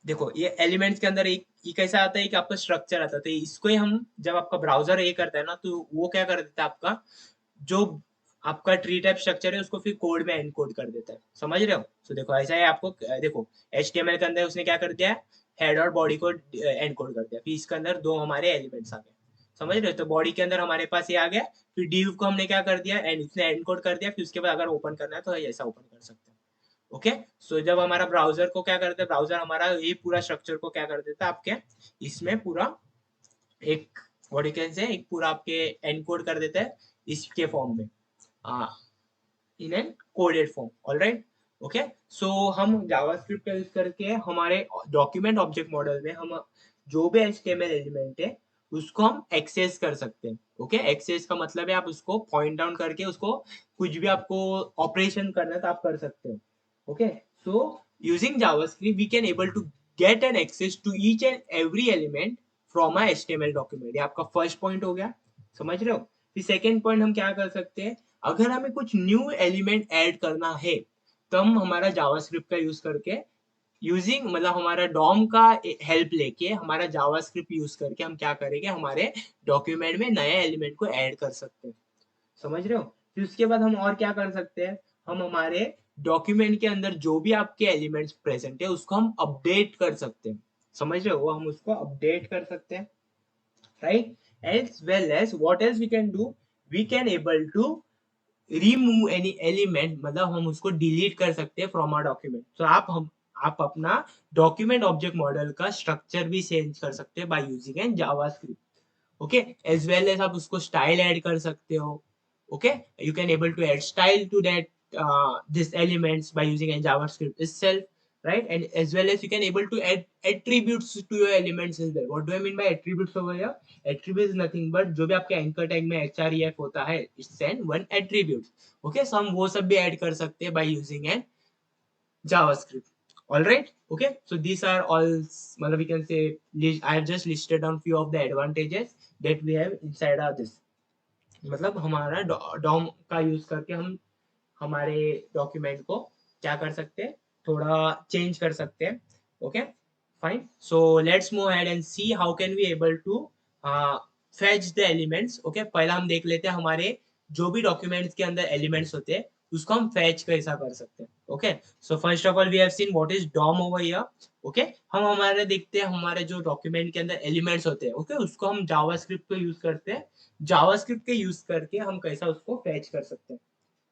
देखो ये एलिमेंट्स के अंदर एक ऐसा आता है कि आपका स्ट्रक्चर आता है, तो इसको ही हम जब आपका ब्राउजर ये करता है ना, तो वो क्या कर देता है, आपका जो आपका ट्री टाइप स्ट्रक्चर है उसको फिर कोड में एनकोड कर देता है, समझ रहे हो। तो देखो ऐसा है, आपको देखो HTML के अंदर उसने क्या कर दिया, हेड और बॉडी को एनकोड कर दिया, फिर इसके अंदर दो हमारे एलिमेंट्स आ गए, समझ रहे हो। तो बॉडी के अंदर हमारे पास ये आ गया, फिर डिव को हमने क्या कर दिया, एंड उसने एनकोड कर दिया, फिर उसके बाद अगर ओपन करना है तो ऐसा ओपन कर सकते हैं। ओके, सो जब हमारा ब्राउजर को क्या करता है, ब्राउजर हमारा ये पूरा स्ट्रक्चर को क्या कर देता है, आपके इसमें पूरा एक व्हाट यू कैन से एक पूरा आपके एनकोड कर देता है इसके फॉर्म में, in encoded form. Alright, okay, so हम जावास्क्रिप्ट का यूज करके हमारे डॉक्यूमेंट ऑब्जेक्ट मॉडल में हम जो भी HTML एलिमेंट है उसको हम एक्सेस कर सकते हैं। ओके, एक्सेस का मतलब है आप उसको पॉइंट डाउन करके उसको कुछ भी आपको ऑपरेशन करना है तो आप कर सकते हो। Okay, so using JavaScript we can able to get an access to each and every element from a HTML document। ये आपका फर्स्ट पॉइंट हो गया, समझ रहे हो। फिर सेकेंड पॉइंट हम क्या कर सकते हैं, अगर हमें कुछ न्यू एलिमेंट ऐड करना है तो हम हमारा जावास्क्रिप्ट का यूज करके यूजिंग मतलब हमारा डॉम का हेल्प लेके हमारा जावास्क्रिप्ट यूज करके हम क्या करेंगे, हमारे डॉक्यूमेंट में नए एलिमेंट को ऐड कर सकते हैं, समझ रहे हो। फिर उसके बाद हम और क्या कर सकते हैं, हम हमारे डॉक्यूमेंट के अंदर जो भी आपके एलिमेंट्स प्रेजेंट है उसको हम अपडेट कर सकते हैं, समझ रहे हो, हम उसको अपडेट कर सकते हैं, right? As well as what else we can do, we can able to remove any element, मतलब हम उसको डिलीट कर सकते हैं फ्रॉम आर डॉक्यूमेंट। तो आप अपना डॉक्यूमेंट ऑब्जेक्ट मॉडल का स्ट्रक्चर भी चेंज कर सकते हैं by using an JavaScript, okay. As well as आप उसको स्टाइल ऐड कर सकते हो, okay. You can able to add style to that this elements by using a javascript itself, right? And as well as you can able to add attributes to your elements as well. What do I mean by attributes over here? Attribute is nothing but जो भी आपके anchor tag में href होता है, it's an one attribute, okay? So हम वो सब भी add कर सकते हैं by using an javascript, all right, okay? So these are all, मतलब we can say I have just listed down few of the advantages that we have inside our this, मतलब हमारा डॉम का use करके हम हमारे document को क्या कर सकते हैं, थोड़ा चेंज कर सकते हैं, okay fine. So let's move ahead and see how can we able to fetch the elements, okay. पहला हम देख लेते हैं हमारे जो भी डॉक्यूमेंट्स के अंदर एलिमेंट्स होते हैं उसको हम फेच कैसा कर सकते हैं, okay. So first of all we have seen what is DOM over here, okay. हम हमारे देखते हैं हमारे जो डॉक्यूमेंट के अंदर एलिमेंट्स होते हैं, ओके, उसको हम जावास्क्रिप्ट को यूज करते हैं, जावास्क्रिप्ट के यूज करके हम कैसा उसको फेच कर सकते हैं,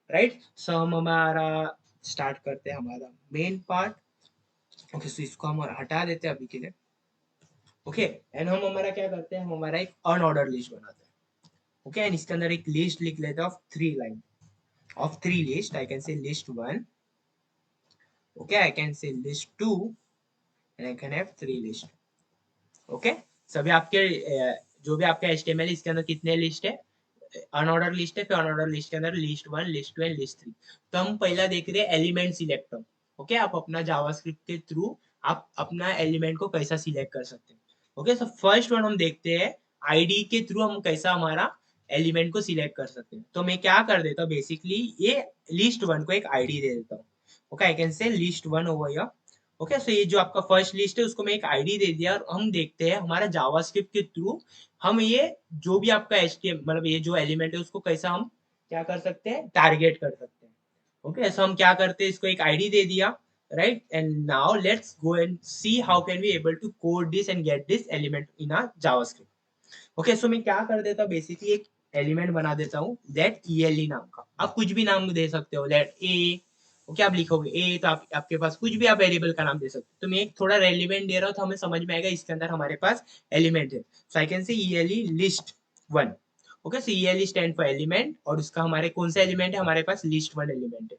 राइट। सो हम हमारा स्टार्ट करते हैं हमारा मेन पार्ट, ओके। सो इसको हम हटा देते हैं अभी के लिए, ओके। एंड हम हमारा क्या करते हैं, हम हमारा एक अनऑर्डर लिस्ट बनाते हैं, ओके। एंड इसके अंदर एक लिस्ट लिख लेते हैं of 3 line, of 3 list. I can say list 1, okay, I can say list 2, and I can have 3 list, okay। सभी आपके जो भी आपका HTML है इसके अंदर कितने लिस्ट है, अनऑर्डर लिस्ट है, फिर अनऑर्डर लिस्ट के अंदर लिस्ट 1, लिस्ट 2 एंड लिस्ट 3। तो हम पहला देख रहे हैं एलिमेंट सिलेक्टर, ओके। आप अपना जावास्क्रिप्ट के थ्रू आप अपना एलिमेंट को कैसा सिलेक्ट कर सकते हैं, ओके। सो फर्स्ट वन हम देखते हैं आईडी के थ्रू हम कैसा हमारा एलिमेंट को सिलेक्ट कर सकते हैं। तो मैं क्या कर देता हूँ, बेसिकली ये लिस्ट 1 को एक आईडी दे देता हूँ, okay. I can say list 1 over here, okay. So ये जो आपका फर्स्ट लिस्ट है उसको मैं एक आईडी दे दिया और हम देखते हैं हमारा जावास्क्रिप्ट के थ्रू हम ये जो भी आपका HTML मतलब ये जो एलिमेंट है उसको कैसा हम क्या कर सकते हैं, टारगेट कर सकते हैं, ओके। ऐसा हम क्या करते हैं, इसको एक आईडी दे दिया, right. And now let's go and see how can we able to code this and get this element in our JavaScript, okay. So मैं क्या कर देता हूँ, बेसिकली एक एलिमेंट बना देता हूँ लेट ele नाम का, आप कुछ भी नाम दे सकते हो, लेट ए, ओके। आप लिखोगे ए तो आपके पास कुछ भी आप वेरिएबल का नाम दे सकते हो। तो मैं एक थोड़ा रेलिवेंट दे रहा हूँ तो हमें समझ में आएगा इसके अंदर हमारे पास एलिमेंट है। So I can say ele list 1, okay. So ele stand for element और उसका हमारे कौन सा एलिमेंट है, हमारे पास लिस्ट 1 एलिमेंट है,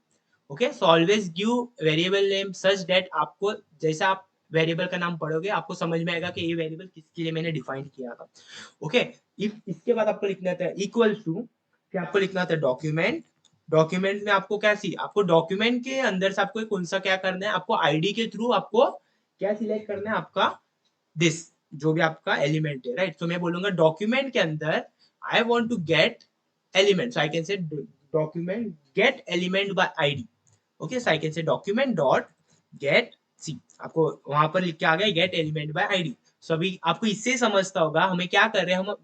okay. So always give variable name such that आपको जैसा आप वेरिएबल का नाम पढ़ोगे आपको समझ में आएगा कि ये वेरिएबल किसके लिए मैंने डिफाइन किया था, ओके। इफ इसके बाद आपको लिखना था इक्वल टू, फिर आपको लिखना था डॉक्यूमेंट, डॉक्यूमेंट में आपको क्या सी आपको डॉक्यूमेंट के अंदर से आपको कौन सा क्या करना है, आपको आईडी के थ्रू आपको क्या सिलेक्ट करना है, आपका दिस जो भी आपका एलिमेंट है, राइट। तो मैं बोलूंगा डॉक्यूमेंट के अंदर I want to get element, so I can say document get element by ID, okay. So I can say document dot get see, आपको वहां पर लिख के आ गया get element by ID. So अभी आपको इससे समझता होगा हमें क्या कर रहे हैं, हम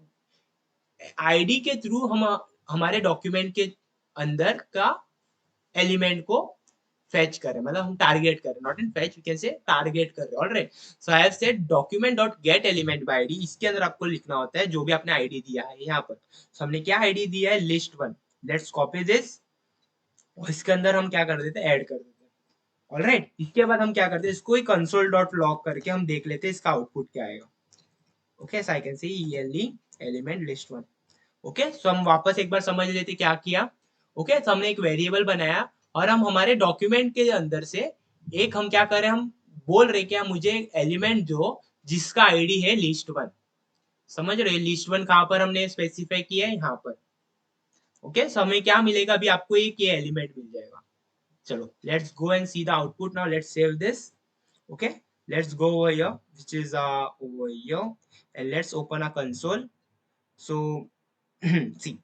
आईडी के थ्रू हम हमारे डॉक्यूमेंट के अंदर का एलिमेंट को फेच करें, मतलब हम टारगेट करें, not in fetch, we can say target कर रहे हैं, alright. So I have said document dot get element by ID, इसके अंदर आपको लिखना होता है जो भी आपने आईडी दिया है यहाँ पर। सो हमने क्या आईडी दिया है, लिस्ट 1, लेट्स कॉपी दिस और इसके अंदर हम क्या कर देते हैं, ऐड कर देते हैं, ऑलराइट। इसके बाद हम क्या करते हैं, इसको कंसोल डॉट लॉग करके हम देख लेते हैं इसका आउटपुट क्या आएगा, okay. So I can say ele element list 1, okay. So हम वापस एक बार समझ लेते क्या किया, ओके। तो हमने एक वेरिएबल बनाया और हम हमारे डॉक्यूमेंट के अंदर से एक हम क्या कर रहे हैं, हम बोल रहे क्या मुझे एक एलिमेंट जो जिसका आईडी है लिस्ट 1, समझ रहे लिस्ट 1 कहाँ पर हमने स्पेसिफाई किया है, यहाँ पर, ओके। सो हमें क्या मिलेगा, अभी आपको एक ये एलिमेंट मिल जाएगा। चलो let's go and see the output now, let's save this, okay, let's go over here, which is over here, and let's open a console. So see,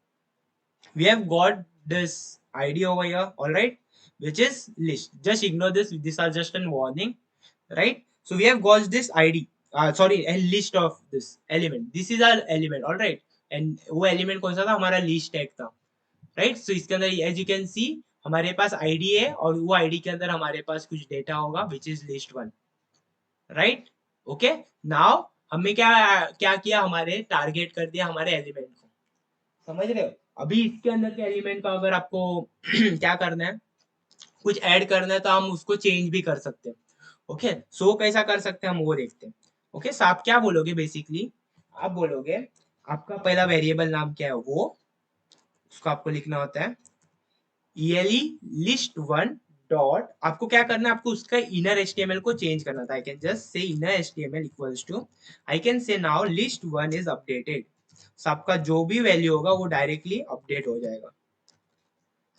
we have got this id over here, all right, which is list. Just ignore this, these are just a warning, right? So we have got this id, sorry, a list of this element, this is our element, all right। and वो element कौन सा था, हमारा list tag था, right. सो इसके अंदर as you can सी हमारे पास ID है और वो आईडी के अंदर हमारे पास कुछ डेटा होगा which is list one, right. Okay, now हमने क्या क्या किया, हमारे टारगेट कर दिया हमारे एलिमेंट को, समझ रहे हो। अभी इसके अंदर के एलिमेंट का अगर आपको क्या करना है, कुछ ऐड करना है, तो हम उसको चेंज भी कर सकते हैं। ओके, सो कैसा कर सकते हैं हम वो देखते हैं। ओके, सो आप क्या बोलोगे बेसिकली, आप बोलोगे आपका पहला वेरिएबल नाम क्या है, वो उसको आपको लिखना होता है ईएलई लिस्ट वन डॉट, आपको क्या करना है, आपको उसका इनर एचटीएमएल को चेंज करना था। I can just say inner HTML equals to, I can say now list one is updated. So आपका जो भी वैल्यू होगा वो डायरेक्टली अपडेट हो जाएगा,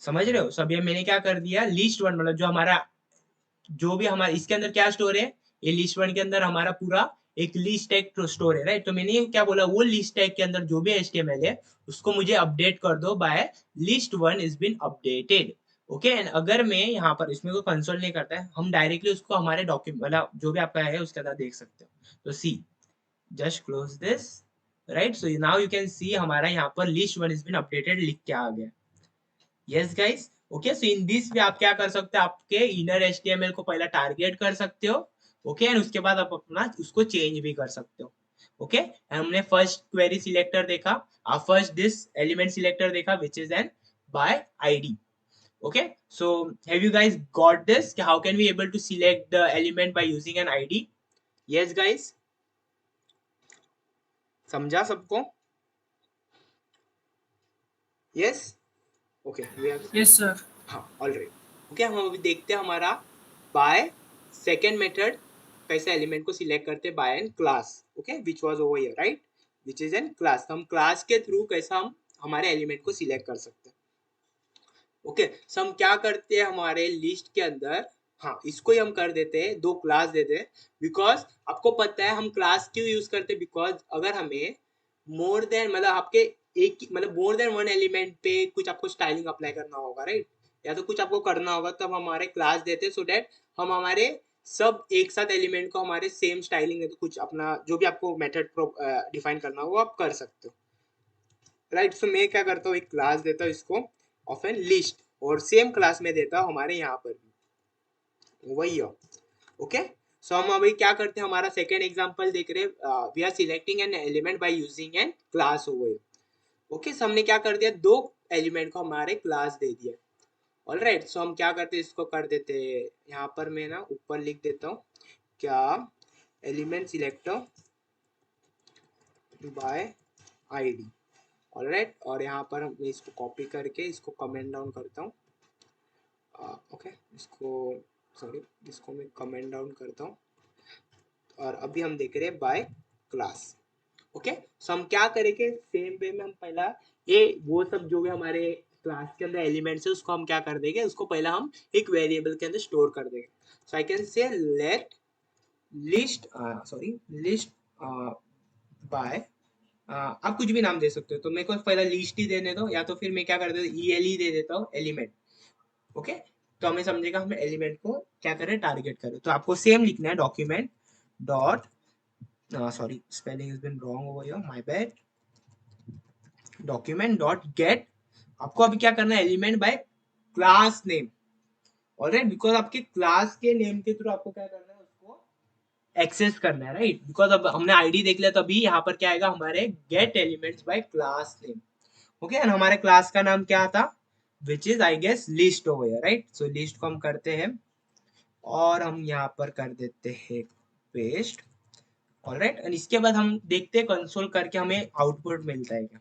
समझ रहे हो। सब ये मैंने क्या कर दिया, लिस्ट वन मतलब जो हमारा, जो भी हमारा इसके अंदर क्या स्टोर है, ये लिस्ट वन के अंदर हमारा पूरा एक लिस्ट टैग स्टोर है, राइट। तो मैंने ये क्या बोला, वो लिस्ट टैग के अंदर जो भी एचटीएमएल है उसको मुझे अपडेट कर दो by list one is been updated. Okay, and अगर मैं यहाँ पर इसमें कोई कंसोल नहीं करता है, हम डायरेक्टली उसको हमारे डॉक्यूमेंट मतलब जो भी आपका है उसके अंदर देख सकते हो। तो see, just close this, right. So now you can see हमारा यहाँ पर list one is been updated लिख के आ गया। Yes guys, okay, so in this way आप क्या कर सकते हो, आपके इनर एचटीएमएल को पहला टारगेट कर सकते हो। ओके, एंड उसके बाद आप अपना उसको चेंज भी कर सकते हो। ओके, हमने फर्स्ट क्वेरी सिलेक्टर देखा, फर्स्ट दिस एलिमेंट सिलेक्टर देखा which is an by ID. Okay, so have you guys got this, how can we able to select the element by using an ID. Yes guys, समझा सबको। Yes, okay we have, Yes, sir. हाँ alright. Okay, हम अभी देखते हैं हमारा by second method कैसे element को सिलेक्ट करते हैं, by an class. Okay, which was over here, right, which is N class. हम क्लास के थ्रू कैसा हम हमारे एलिमेंट को सिलेक्ट कर सकते हैं। ओके, सो हम क्या करते हैं हमारे लिस्ट के अंदर, हाँ इसको ही हम कर देते हैं, दो क्लास देते हैं। बिकॉज आपको पता है हम क्लास क्यों यूज करते हैं, बिकॉज अगर हमें मोर देन मतलब आपके एक मतलब मोर देन वन एलिमेंट पे कुछ आपको स्टाइलिंग अप्लाई करना होगा, राइट, या तो कुछ आपको करना होगा, तब हमारे क्लास देते हैं, सो दैट हम हमारे सब एक साथ एलिमेंट को हमारे सेम स्टाइलिंग है तो कुछ अपना जो भी आपको मेथड डिफाइन करना हो वो आप कर सकते हो, राइट। सो मैं क्या करता हूँ, एक क्लास देता हूँ इसको ऑफ एन लिस्ट, और सेम क्लास में देता हूँ हमारे यहाँ पर भी वही हो। ओके, सो हम अभी क्या करते हैं, हमारा सेकेंड एग्जांपल देख रहे हैं, we are selecting an element by using an class over. Okay, so हमने क्या कर दिया, दो एलिमेंट को हमारे क्लास दे दिया। ऑल राइट, सो हम क्या करते हैं, इसको कर देते हैं, यहाँ पर मैं ना ऊपर लिख देता हूँ क्या, element selector bye ID. Alright, और यहाँ पर मैं इसको कॉपी करके इसको कमेंट डाउन करता हूँ। ओके, इसको सॉरी, इसको मैं कमेंट डाउन करता हूँ, और अभी हम देख रहे हैं बाय क्लास। ओके, सो हम क्या करेंगे, सेम वे में हम पहला ये वो सब जो भी हमारे क्लास के अंदर एलिमेंट्स है उसको हम क्या कर देंगे, उसको पहला हम एक वेरिएबल के अंदर स्टोर कर देंगे। So I can say let list sorry list by, आप कुछ भी नाम दे सकते हो, तो मेरे को पहला लिस्ट ही देने दो, या तो फिर मैं क्या कर देता हूँ EL ही दे देता हूँ एलिमेंट। ओके, तो हमें समझेगा हम एलिमेंट को क्या करें, टारगेट करें। तो आपको सेम लिखना है document dot, sorry spelling is been wrong over here, my bad, document dot get, आपको अभी क्या करना है, element by class name. Alright, because आपके क्लास के नेम के थ्रू आपको क्या करना है, उसको एक्सेस करना है, राइट। बिकॉज अब हमने आईडी देख लिया, तो अभी यहाँ पर क्या आएगा, हमारे get elements by class name. Okay, and हमारे क्लास का नाम क्या था, which is I guess list over here, right. So list को हम करते हैं और हम यहाँ पर कर देते हैं पेस्ट। ऑलराइट, एंड इसके बाद हम देखते हैं कंसोल करके हमें आउटपुट मिलता है क्या।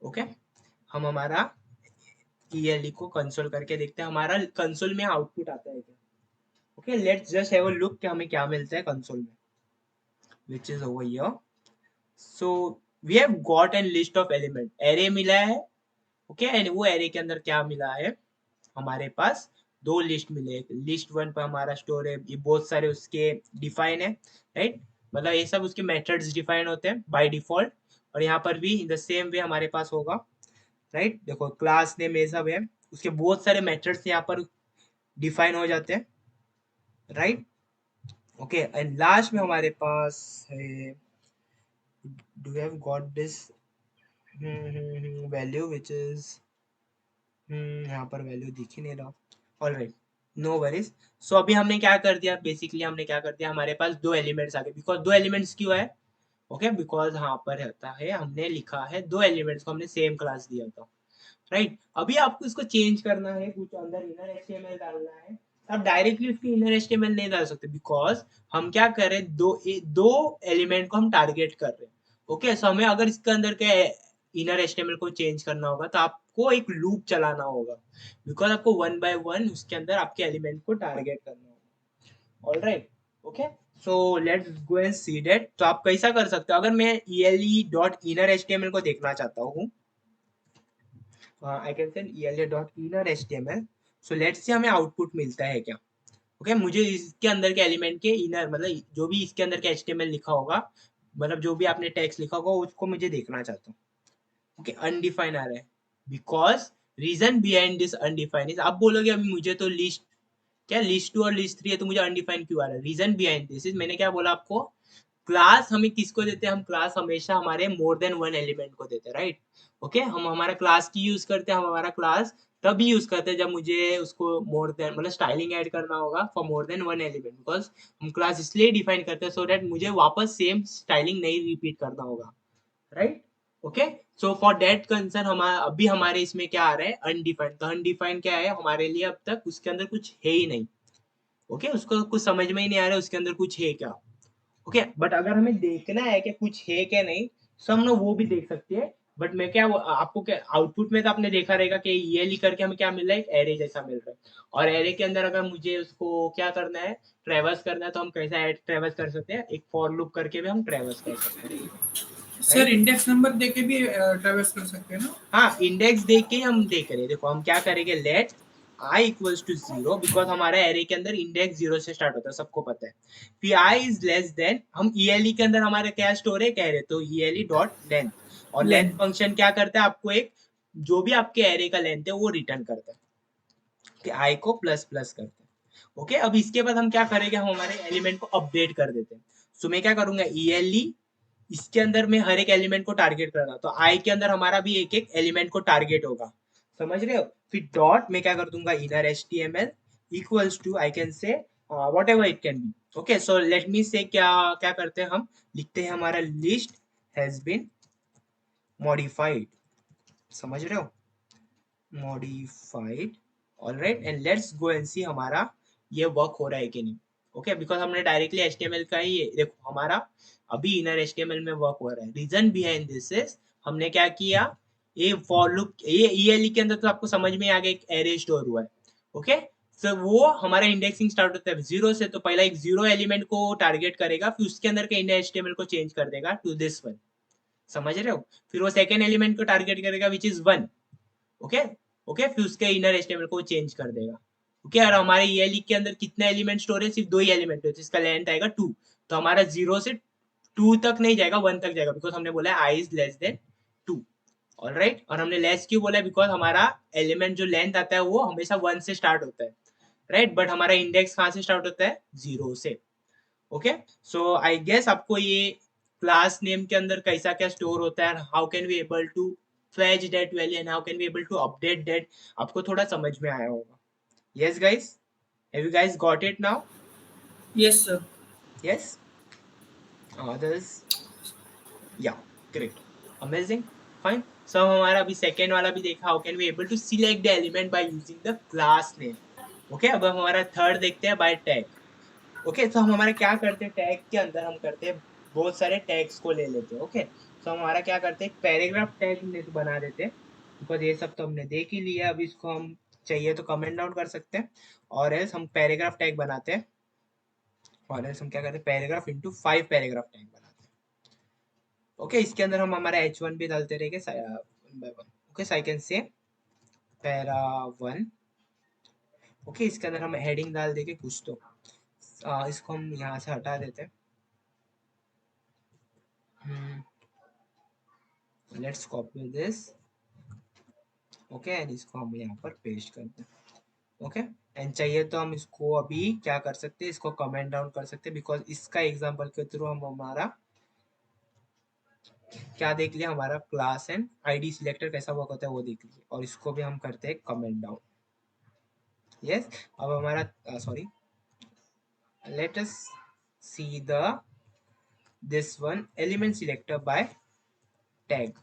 ओके, हम हमारा ELE को कंसोल करके देखते हैं हमारा कंसोल में आउटपुट आता है क्या। Okay, let's just have a look कि हमें क्या मिलता है कंसोल में, which is over here. So we have got an list of element, array मिला है। ओके, एंड वो एरे के अंदर क्या मिला है, हमारे पास दो लिस्ट मिले, लिस्ट वन पर हमारा स्टोर है, ये बहुत सारे उसके डिफाइन है, राइट, मतलब ये सब उसके मेथड्स डिफाइन होते हैं बाय डिफॉल्ट। और यहाँ पर भी इन द सेम वे हमारे पास होगा, राइट। देखो क्लास नेम ये सब है, उसके बहुत सारे मेथड्स यहाँ पर डिफाइन हो जाते हैं, राइट। ओके, एंड लास्ट में हमारे पास है, do have got this value which is यहाँ पर वैल्यू दिख ही नहीं रहा। Alright, no worries. सो अभी हमने क्या कर दिया, बेसिकली हमने क्या कर दिया, हमारे पास दो एलिमेंट्स आ गए। बिकॉज दो एलिमेंट्स क्यों है? ओके, बिकॉज यहाँ पर होता है, हमने लिखा है दो एलिमेंट्स को हमने सेम क्लास दिया था, राइट। अभी आपको इसको चेंज करना है, कुछ अंदर इनर एचटीएमएल डालना है। आप डायरेक्टली उसकी इनर एचटीएमएल नहीं डाल सकते, बिकॉज हम क्या कर रहे हैं, दो एलिमेंट को हम टारगेट कर रहे हैं। ओके, सो हमें अगर इसके अंदर के इनर एचटीएमएल को चेंज करना होगा तो आपको एक लूप चलाना होगा, बिकॉज आपको वन बाय वन उसके अंदर आपके एलिमेंट को टारगेट करना होगा। All right, okay. So let's go and see that. तो आप कैसा कर सकते हो, अगर मैं ele डॉट इनर एचटीएमएल को देखना चाहता हूँ, I can send ELA dot inner HTML। So let's say हमें आउटपुट मिलता है क्या? ओके, मुझे इसके अंदर के एलिमेंट के इनर, मतलब जो भी इसके अंदर के HTML लिखा होगा, मतलब जो भी आपने टेक्स्ट लिखा होगा, उसको मुझे देखना चाहता हूँ। ओके, अनडिफाइन आ रहा है, because reason behind this undefine is, आप बोलोगे अभी मुझे तो लिस्ट, क्या लिस्ट टू और लिस्ट थ्री है तो मुझे अनडिफाइंड क्यों आ रहा है? रीजन बिहाइंड दिस इज, मैंने क्या बोला आपको, क्लास हमें किसको देते हैं, हम क्लास हमेशा हमारे मोर देन वन एलिमेंट को देते हैं, राइट। ओके, हम हमारा क्लास की यूज करते हैं, हम हमारा क्लास तभी यूज करते हैं जब मुझे उसको मोर देन, मतलब स्टाइलिंग ऐड करना होगा for more than one element, because हम क्लास इसलिए डिफाइन करते हैं सो दैट मुझे वापस सेम स्टाइलिंग नहीं रिपीट करना होगा, right. Okay, so for that concern हमारा अभी हमारे इसमें क्या आ रहा है, अनडिफाइंड। तो अनडिफाइंड क्या है हमारे लिए, अब तक उसके अंदर कुछ है ही नहीं। ओके, उसको कुछ समझ में ही नहीं आ रहा है उसके अंदर कुछ है क्या। ओके, बट अगर हमें देखना है कि कुछ है क्या नहीं, तो हम लोग वो भी देख सकते हैं। बट मैं क्या आपको क्या आउटपुट में तो आपने देखा रहेगा कि ये लिख करके हमें क्या मिल रहा है, एक एरे जैसा मिल रहा है। और एरे के अंदर अगर मुझे उसको क्या करना है, ट्रेवर्स करना है, तो हम कैसा ऐड ट्रेवर्स कर सकते हैं, एक फॉर लूप करके भी हम ट्रेवर्स कर सकते हैं, सर राइट। इंडेक्स नंबर देके भी ट्रेवर्स कर सकते हैं ना? हाँ, इंडेक्स देख के ही हम देख रहे हैं। देखो हम क्या करेंगे, let I equals to zero, because हमारा एरे के अंदर इंडेक्स जीरो से स्टार्ट होता है, सबको पता है। फिर आई इज लेस देन, हम ईएलई के अंदर हमारे क्या स्टोर है, कह रहे तो ईएलई डॉट लेंथ। और लेंथ लेंथ। फंक्शन क्या करता है, आपको एक जो भी आपके एरे का लेंथ है वो रिटर्न करता है, कि आई को प्लस प्लस करते हैं। ओके, अब इसके बाद हम क्या करेंगे, हम हमारे एलिमेंट को अपडेट कर देते हैं। सो मैं क्या करूंगा, ईएलई, इसके अंदर मैं हर एक एलिमेंट को टारगेट कर रहा, तो आई के अंदर हमारा भी एक एक एलिमेंट को टारगेट होगा, समझ रहे हो। फिर डॉट मैं क्या कर दूंगा, inner HTML equals to, I can say whatever it can be. Okay, so let me say क्या क्या करते हैं, हम लिखते हैं हमारा लिस्ट हैज बीन मॉडिफाइड, समझ रहे हो, modified. Alright, and let's go and see हमारा ये वर्क हो रहा है कि नहीं। ओके, बिकॉज हमने डायरेक्टली HTML का ही, देखो हमारा अभी इनर HTML में वर्क हो रहा है। रीजन बिहाइंड दिस इज, हमने क्या किया, ये फॉर लूप, ये ELE के अंदर तो आपको समझ में आ गया, एक एरे स्टोर हुआ है। ओके, सो वो हमारा इंडेक्सिंग स्टार्ट होता है जीरो से, तो पहला एक जीरो एलिमेंट को टारगेट करेगा, फिर उसके अंदर के इनर HTML को चेंज कर देगा टू दिस वन, समझ रहे हो। फिर वो सेकेंड एलिमेंट को टारगेट करेगा which is one. Okay, okay, फिर उसके इनर एचटीएमएल को चेंज कर देगा। ओके, और हमारे ये लिख के अंदर कितने एलिमेंट स्टोर है, सिर्फ दो ही एलिमेंट है, जिसका लेंथ आएगा टू। तो हमारा जीरो से टू तक नहीं जाएगा, वन तक जाएगा, बिकॉज हमने बोला है I is less than two. All right, और हमने लेस क्यों बोला है, बिकॉज हमारा एलिमेंट जो लेंथ आता है वो हमेशा वन से स्टार्ट होता है, राइट। बट हमारा इंडेक्स कहाँ से स्टार्ट होता है, जीरो से। ओके, सो आई गेस आपको ये क्लास नेम के अंदर कैसा क्या स्टोर होता है, how can we able to fetch that value and how can we able to update that, आपको थोड़ा समझ में आया होगा। yes guys, have you guys got it now? Yes sir. yes, others, yeah, great, amazing, fine। so हमारा अभी second वाला भी देखा, how can we able to select the element by using the class name। Okay, अब हम हमारा third देखते हैं, बाय टैग। ओके, तो हम हमारा क्या करते हैं, टैग के अंदर हम करते हैं, बहुत सारे टैग्स को ले लेते हैं। ओके, तो हम हमारा क्या करते हैं, पैराग्राफ टैग बना देते हैं, बिकॉज ये सब तो हमने देख ही लिया। अब इसको हम चाहिए तो कमेंट डाउन कर सकते हैं, और एल्स हम पैराग्राफ टैग बनाते हैं, और एल्स हम क्या करते हैं, पैराग्राफ इंटू 5 पैराग्राफ टैग बनाते हैं। ओके, इसके अंदर हम हमारा H1 भी डालते रहेंगे one by one. Okay, so I can से पैरा वन। ओके, इसके अंदर हम हेडिंग डाल देंगे कुछ तो, इसको हम यहाँ से हटा देते हैं। Let's copy this. Okay, and इसको हम यहाँ पर पेस्ट करते हैं। ओके, एंड चाहिए तो हम इसको अभी क्या कर सकते हैं, इसको कमेंट डाउन कर सकते हैं, बिकॉज इसका एग्जांपल के थ्रू हम हमारा क्या देख लिया, हमारा क्लास एंड आईडी सिलेक्टर कैसा वर्क होता है वो देख लीजिए, और इसको भी हम करते हैं कमेंट डाउन। यस, अब हमारा sorry, let us see the this one element selector by tag.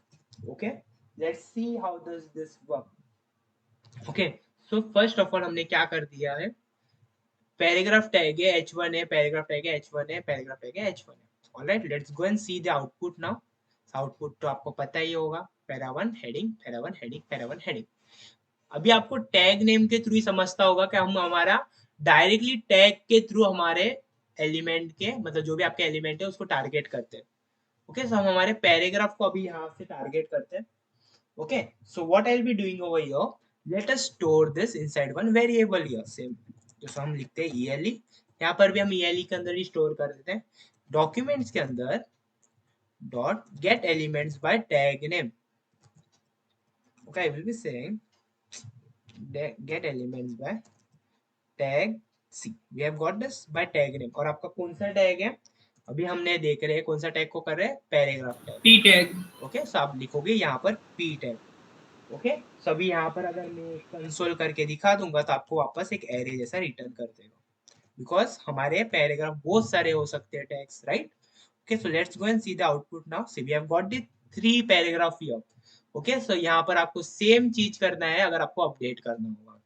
Okay, let's see how does this work. Okay, so first of all हमने क्या कर दिया है, पैराग्राफ टैग है h1 है, पैराग्राफ टैग है h1 है, पैराग्राफ टैग है h1 है। Alright, let's go and see the output now. Output तो आपको पता ही होगा, para one heading, para one heading, para one heading. अभी आपको टैग नेम के थ्रू ही समझता होगा कि हम हमारा डायरेक्टली टैग के थ्रू हमारे एलिमेंट के, मतलब जो भी आपके एलिमेंट है उसको टारगेट करते हैं। ओके, सो हम हमारे पैराग्राफ को अभी यहाँ से टारगेट करते हैं। Okay, so what I will be doing over here, let us store this inside one variable here. Same जैसे हम लिखते हैं ईएलई, यहाँ पर भी हम ईएलई के अंदर ही स्टोर कर देते हैं। डॉक्यूमेंट्स के अंदर dot get elements by tag name. Okay, I will be saying get elements by tag C. We have got this by tag name. और आपका कौन सा टैग है, अभी हमने देख रहे हैं कौन सा टैग को कर रहे हैं, paragraph tag. T tag. Okay, so आप लिखोगे यहाँ पर पी टैग। ओके, सभी यहाँ पर अगर मैं कंसोल करके दिखा दूंगा तो आपको वापस एक एरे जैसा रिटर्न कर देगा, बिकॉज हमारे पैराग्राफ बहुत सारे हो सकते हैं tags, right. Okay, so let's go and see the output now. See we have got the 3 paragraph here. Okay, so यहाँ पर आपको सेम चीज करना है अगर आपको अपडेट करना होगा,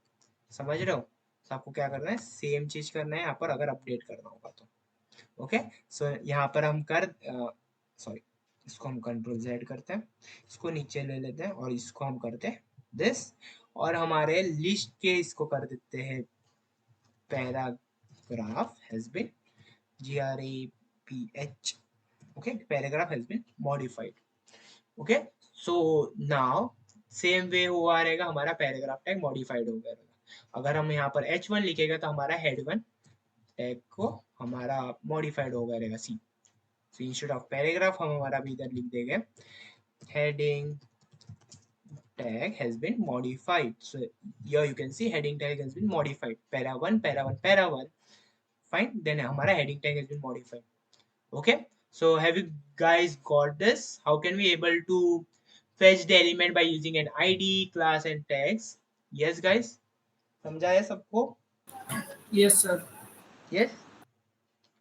समझ रहे हो। तो आपको क्या करना है, सेम चीज करना है यहाँ पर अगर अपडेट करना होगा तो। ओके, सो यहाँ पर हम कर सॉरी, इसको हम कंट्रोल जेड करते हैं, इसको नीचे ले लेते हैं और इसको हम करते हैं दिस, और हमारे लिस्ट के इसको कर देते हैं paragraph has been graph। Okay, paragraph has been modified. Okay, so now same way हुआ रहेगा, हमारा पैराग्राफ टैग मॉडिफाइड हो गया रहेगा। अगर हम यहाँ पर h1 लिखेगा तो हमारा हेड वन टैग को हमारा मॉडिफाइड हो गया रहेगा सी। So instead of paragraph हम हमारा भी इधर लिख देंगे heading tag has been modified. So here you can see heading tag has been modified. Para 1, para 1, para 1. Fine. Then हमारा heading tag has been modified. Okay. So have you guys got this? How can we able to fetch the element by using an ID, class and tags? Yes, guys. समझा है सबको? Yes sir. Yes.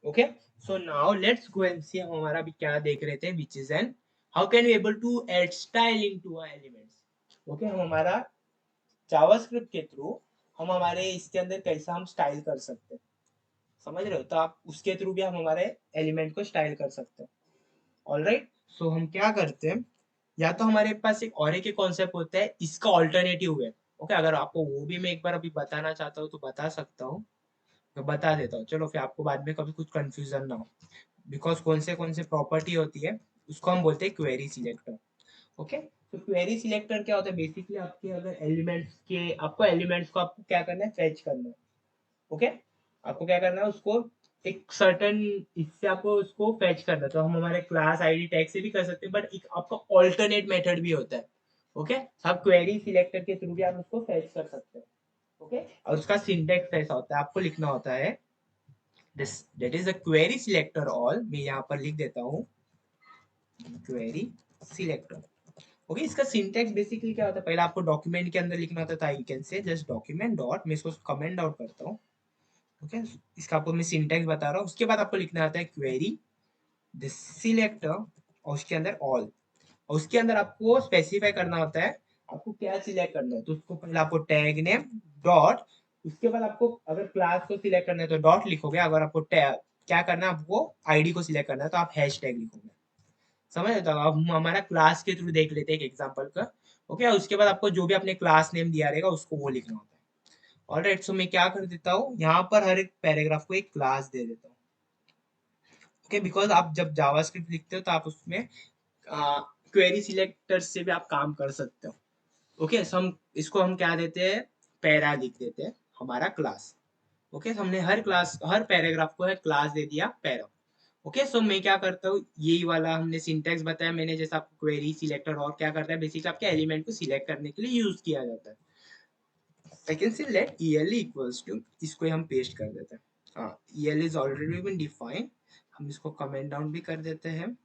Okay, so now let's go and see हम हमारा भी क्या देख रहे थे, which is an how can we able to add style into our elements. Okay, हम हमारा जावास्क्रिप्ट के थ्रू हम हमारे इसके अंदर कैसा हम स्टाइल कर सकते हैं, समझ रहे हो। तो आप उसके थ्रू भी हम हमारे एलिमेंट को स्टाइल कर सकते हैं। ऑलराइट, सो हम क्या करते हैं, या तो हमारे पास एक और एक कॉन्सेप्ट होता है, इसका ऑल्टरनेटिव है। ओके, अगर आपको वो भी मैं एक बार अभी बताना चाहता हूँ तो बता सकता हूँ, मैं बता देता हूँ, चलो फिर आपको बाद में कभी कुछ कंफ्यूजन ना हो। बिकॉज कौन से प्रॉपर्टी होती है उसको हम बोलते हैं क्वेरी सिलेक्टर। ओके, तो क्वेरी सिलेक्टर क्या होता है, बेसिकली आपके अगर एलिमेंट्स के, आपको एलिमेंट्स को आपको क्या करना है, फेच करना है। ओके, आपको क्या करना है, उसको एक सर्टन इससे आपको उसको फेच करना है। तो हम हमारे क्लास आईडी टैग से भी कर सकते हैं, बट एक आपका ऑल्टरनेट मेथड भी होता है। ओके, आप क्वेरी सिलेक्टर के थ्रू भी आप उसको फेच कर सकते हैं। ओके, और उसका सिंटेक्स ऐसा होता है, आपको लिखना होता है this that is a query selector all। मैं यहाँ पर लिख देता हूँ query selector। ओके, इसका सिंटेक्स बेसिकली क्या होता है, पहले आपको डॉक्यूमेंट के अंदर लिखना होता है, you can say just document dot, मैं इसको कमेंट आउट करता हूँ। ओके, इसका आपको मैं सिंटेक्स बता रहा हूँ। उसके बाद आपको लिखना होता है क्वेरी दिस सिलेक्टर, और उसके अंदर ऑल, और उसके अंदर आपको स्पेसिफाई करना होता है आपको क्या सिलेक्ट करना है। तो उसको पहले आपको टैग नेम डॉट, उसके बाद आपको अगर क्लास को सिलेक्ट करना है तो डॉट लिखोगे, अगर आपको क्या करना है, आपको आईडी को सिलेक्ट करना है तो आप हैश टैग लिखोगे। समझ तो अब हम हमारा क्लास के थ्रू देख लेते हैं एक एग्जांपल का। ओके, और उसके बाद आपको जो भी अपने क्लास नेम दिया रहेगा उसको वो लिखना होता है। ऑलराइट, सो मैं क्या कर देता हूँ, यहाँ पर हर एक पैराग्राफ को एक क्लास दे देता हूँ। ओके, बिकॉज आप जब जावास्क्रिप्ट लिखते हो तो आप उसमें क्वेरी सिलेक्टर से भी आप काम कर सकते हो। ओके, सो हम इसको हम क्या देते हैं, पैरा लिख देते हैं हमारा क्लास। ओके, हमने हर क्लास, हर पैराग्राफ को है क्लास दे दिया पैरा। ओके, सो मैं क्या करता हूँ, यही वाला हमने सिंटेक्स बताया मैंने, जैसा आपको क्वेरी सिलेक्टर और क्या करता है, बेसिकली आपके एलिमेंट को सिलेक्ट करने के लिए यूज किया जाता है। I can say let EL equals to, इसको हम पेस्ट कर देते हैं। हाँ, EL is already been defined, हम इसको कमेंट डाउन भी कर देते हैं।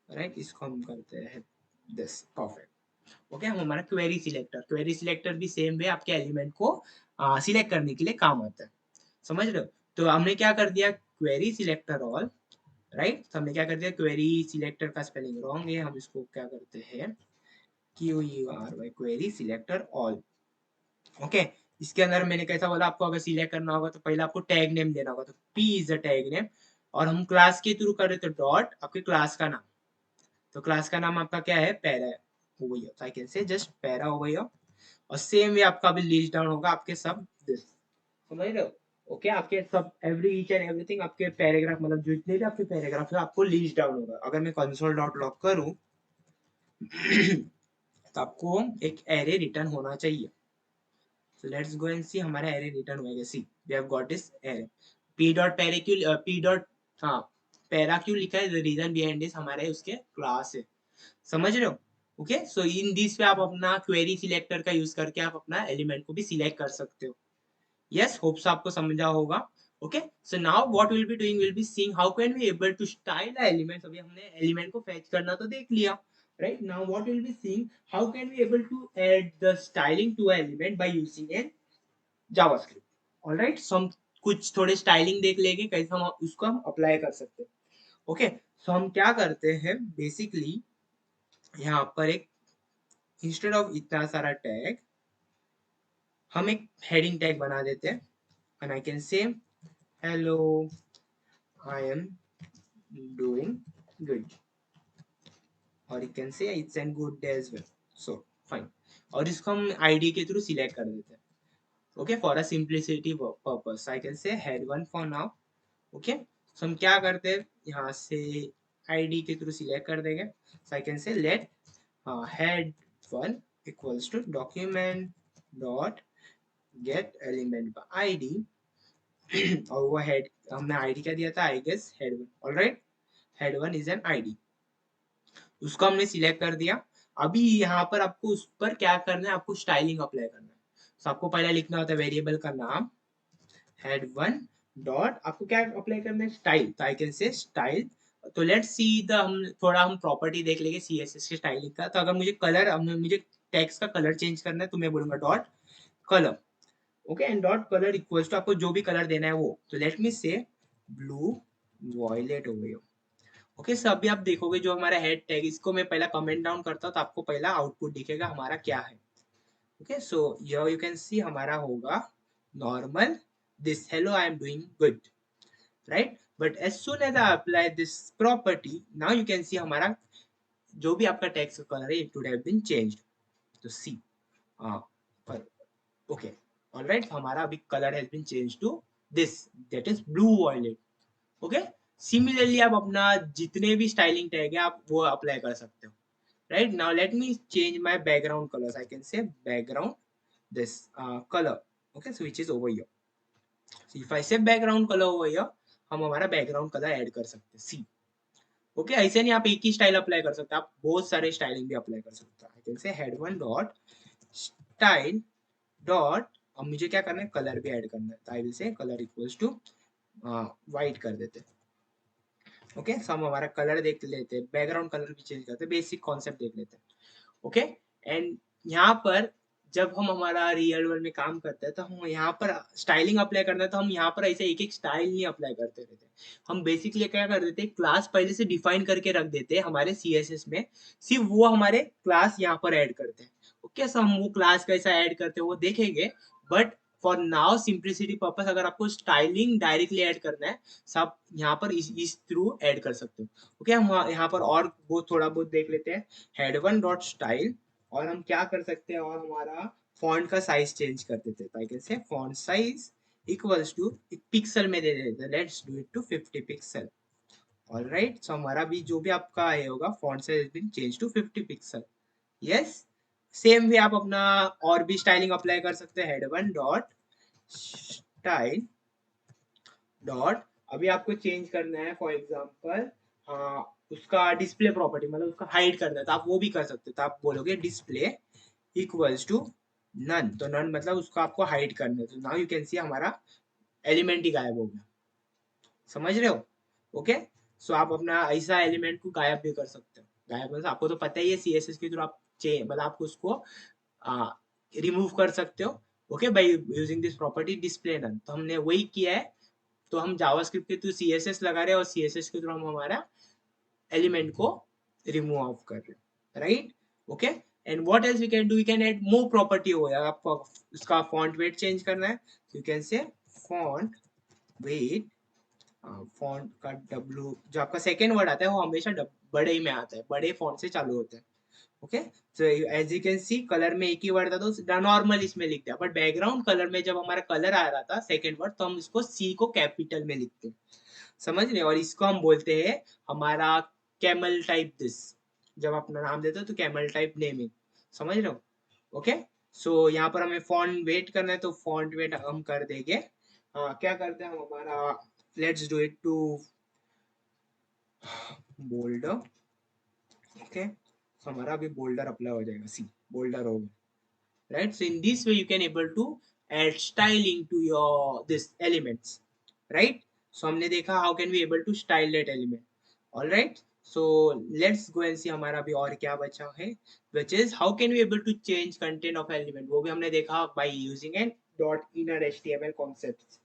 राइट, इसको हम करते हैं दिस, परफेक्ट। ओके, हम हमारा क्वेरी सिलेक्टर भी सेम वे आपके एलिमेंट को सिलेक्ट करने के लिए काम आता है, समझ रहे हो? तो हमने क्या कर दिया, क्वेरी सिलेक्टर ऑल, राइट। तो हमने क्या कर दिया, क्वेरी सिलेक्टर का स्पेलिंग रॉन्ग है, हम इसको क्या करते हैं, QURY, query selector all. Okay, इसके अंदर मैंने कैसा बोला, आपको अगर सिलेक्ट करना होगा तो पहले आपको टैग नेम देना होगा, तो P is the tag name, और हम क्लास के थ्रू कर रहे तो डॉट आपके क्लास का नाम, तो क्लास का नाम आपका क्या है, पैरा ओवर हियर, तो I can say just para over here. और सेम वे आपका भी लिस्ट डाउन होगा आपके सब दिस, समझ रहे हो? ओके, आपके सब एवरी ईच एंड एवरीथिंग आपके पैराग्राफ, मतलब जितने भी आपके पैराग्राफ है आपको लिस्ट डाउन होगा। अगर मैं कंसोल डॉट लॉग करूं तो आपको एक एरे रिटर्न होना चाहिए। So let's go and see हमारा एरे रिटर्न होएगा। See, we have got this array. P dot para क्यों P dot, हाँ, पैरा क्यों लिखा है, the reason behind this हमारे उसके क्लास है, समझ रहे हो? ओके, सो इन दिस पे आप अपना क्वेरी सिलेक्टर का यूज करके आप अपना एलिमेंट को भी सिलेक्ट कर सकते हो। यस, होप्स आपको समझा होगा। Okay, so now what will be doing, will be seeing how can we able to style the elements. अभी हमने एलिमेंट को फेच करना तो देख लिया, right. Now what will be seeing how can we able to add the styling to element by using an JavaScript. Alright, so हम कुछ थोड़े स्टाइलिंग देख लेंगे कैसे हम उसको हम अप्लाई कर सकते हैं। ओके, सो हम क्या करते हैं बेसिकली, यहाँ पर एक इंस्टेड ऑफ इतना सारा टैग, हम एक हेडिंग टैग बना देते हैं, and I can say hello I am doing good, और you can say it's an good day as well, so fine. और इसको हम आईडी के थ्रू सिलेक्ट कर देते हैं। Okay, for a simplicity purpose I can say head one for now. Okay, so हम क्या करते हैं, यहाँ से आईडी के थ्रू सिलेक्ट कर देंगे, so I can say let head one equals to document dot get element by ID और वो हेड, हमने आईडी क्या दिया था, I guess head one, alright, head one is an ID, उसको हमने सिलेक्ट कर दिया। अभी यहाँ पर आपको उस पर क्या करना है, आपको स्टाइलिंग अप्लाई करना है। तो आपको पहले लिखना होता है वेरिएबल का नाम हेड वन डॉट, आपको क्या अप्लाई करना है, स्टाइल, तो आई कैन से स्टाइल। तो लेट्स सी द, हम थोड़ा हम प्रॉपर्टी देख लेंगे सीएसएस के स्टाइलिंग का। तो अगर मुझे कलर, मुझे टेक्स्ट का कलर चेंज करना है तो मैं बोलूंगा dot color. Okay, and dot color equals to, आपको जो भी कलर देना है वो, तो लेट मी से ब्लू वॉयलेट हो गई। ओके, सो अभी आप देखोगे जो हमारा हेड टैग, इसको मैं पहला कमेंट डाउन करता हूँ तो आपको पहला आउटपुट दिखेगा हमारा क्या है। Okay, so you can see हमारा होगा normal this hello I am doing good, right. But as soon as I apply this property, now you can see हमारा जो भी आपका टेक्स्ट का कलर है it would have been changed, तो see, पर ओके, ऑलराइट, हमारा अभी color has been change to this, that is blue violet. Okay, similarly आप अपना जितने भी स्टाइलिंग टैग है आप वो अप्लाई कर सकते हो, right. Now let me change my background colours, I can से background this color, okay, so which is over here, so if I say background color over here, हम हमारा बैकग्राउंड कलर ऐड कर सकते हैं, सी। Okay, ऐसे नहीं आप एक ही स्टाइल अप्लाई कर सकते, आप बहुत सारे स्टाइलिंग भी अप्लाई कर सकते हैं। आई can say head one dot style dot, अब मुझे क्या करना है, कलर भी ऐड करना है, तो I will say color equals to white कर देते हैं। ओके, सो हम हमारा कलर देख लेते हैं, बैकग्राउंड कलर भी चेंज करते हैं, बेसिक कॉन्सेप्ट देख लेते हैं। ओके, एंड यहाँ पर जब हम हमारा रियल वर्ल्ड में काम करते हैं तो हम यहाँ पर स्टाइलिंग अप्लाई करना है, तो हम यहाँ पर ऐसे एक एक स्टाइल नहीं अप्लाई करते रहते, हम बेसिकली क्या कर देते हैं, क्लास पहले से डिफाइन करके रख देते हैं हमारे सीएसएस में, सिर्फ वो हमारे क्लास यहाँ पर ऐड करते हैं। ओके, सो हम वो क्लास कैसा ऐड करते हैं वो देखेंगे, but for now simplicity purpose अगर आपको स्टाइलिंग डायरेक्टली ऐड करना है, सब यहाँ पर इस थ्रू ऐड कर सकते हो। ओके, हम यहाँ पर और वो थोड़ा बहुत देख लेते हैं, हेड वन डॉट स्टाइल, और हम क्या कर सकते हैं, और हमारा फॉन्ट का साइज चेंज कर देते हैं, तो I can say font size equals to, एक पिक्सल में दे देते हैं, let's do it to 50 pixel. Alright, so हमारा भी जो भी आपका ये होगा font size been change to 50 pixel. Yes, same way आप अपना और भी स्टाइलिंग अप्लाई कर सकते हैं, head one dot style dot, अभी आपको चेंज करना है फॉर एग्जांपल उसका डिस्प्ले प्रॉपर्टी, मतलब उसका हाइड करना है तो आप वो भी कर सकते हो, तो आप बोलोगे डिस्प्ले इक्वल्स टू नन, तो नन मतलब उसको आपको हाइड करना है, तो नाउ यू कैन सी हमारा एलिमेंट ही गायब हो गया, समझ रहे हो? ओके, सो आप अपना ऐसा एलिमेंट को गायब भी कर सकते हो। गायब मतलब आपको तो पता ही है सीएसएस के थ्रू आप मतलब आप उसको रिमूव कर सकते हो। Okay, by using this property display none, तो हमने वही किया है। तो हम जावास्क्रिप्ट के थ्रू सीएसएस लगा रहे हैं और सीएसएस के थ्रू हम हमारा एलिमेंट को रिमूव ऑफ कर रहे हैं, right? Okay, and what else we can do, we can add more property. हो गया आपको उसका फॉन्ट वेट चेंज करना है, you can say font weight, font का डब्ल्यू जो आपका सेकेंड वर्ड आता है वो हमेशा बड़े ही में आता है, बड़े फॉन्ट से चालू होता है। Okay, so as you can see color में एक ही वर्ड था तो नॉर्मल इसमें लिख दिया, बट बैकग्राउंड कलर में जब हमारा कलर आ रहा था सेकेंड वर्ड तो हम इसको सी को कैपिटल में लिखते हैं, समझ रहे? और इसको हम बोलते हैं हमारा कैमल टाइप दिस। जब अपना नाम देते हो तो कैमल टाइप नेमिंग, समझ रहे हो? ओके, सो यहाँ पर हमें फॉन्ट वेट करना है तो फॉन्ट वेट हम कर देंगे, क्या करते हैं हम हमारा, let's do it to bolder. Okay, so हमारा अभी बोल्डर अप्लाई हो जाएगा, सी बोल्डर हो गया, right? So in this way you can able to add styling to your this elements, right? So हमने देखा how can we able to style that element, all right? So let's go and see हमारा अभी और क्या बचा है, which is how can we able to change content of element, वो भी हमने देखा by using an dot inner html concepts,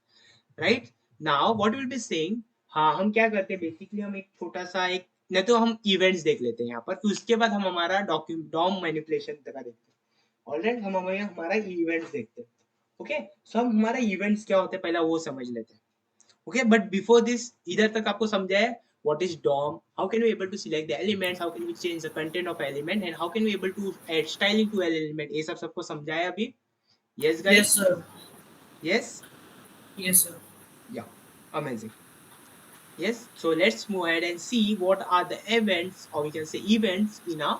right? Now what will be saying, हाँ हम क्या करते हैं बेसिकली, हम एक छोटा सा एक, नहीं तो हम इवेंट्स देख लेते हैं यहाँ पर, फिर उसके बाद हम हमारा डॉक्यूमेंट डॉम मैनिपुलेशन का देखते हैं। ऑलराइट, हम हमें हमारा इवेंट्स देखते हैं। ओके, सो हम हमारा इवेंट्स क्या होते हैं पहला वो समझ लेते हैं। ओके, बट बिफोर दिस इधर तक आपको समझा है what is DOM, how can we able to select the elements, how can we change the content of element, and how can we able to add styling to element, ये सब सबको समझा है अभी? Yes Yes, guys? sir. Yes? Yes, sir. Yeah, amazing. Yes, so let's move ahead and see what are the events, or we can say events in a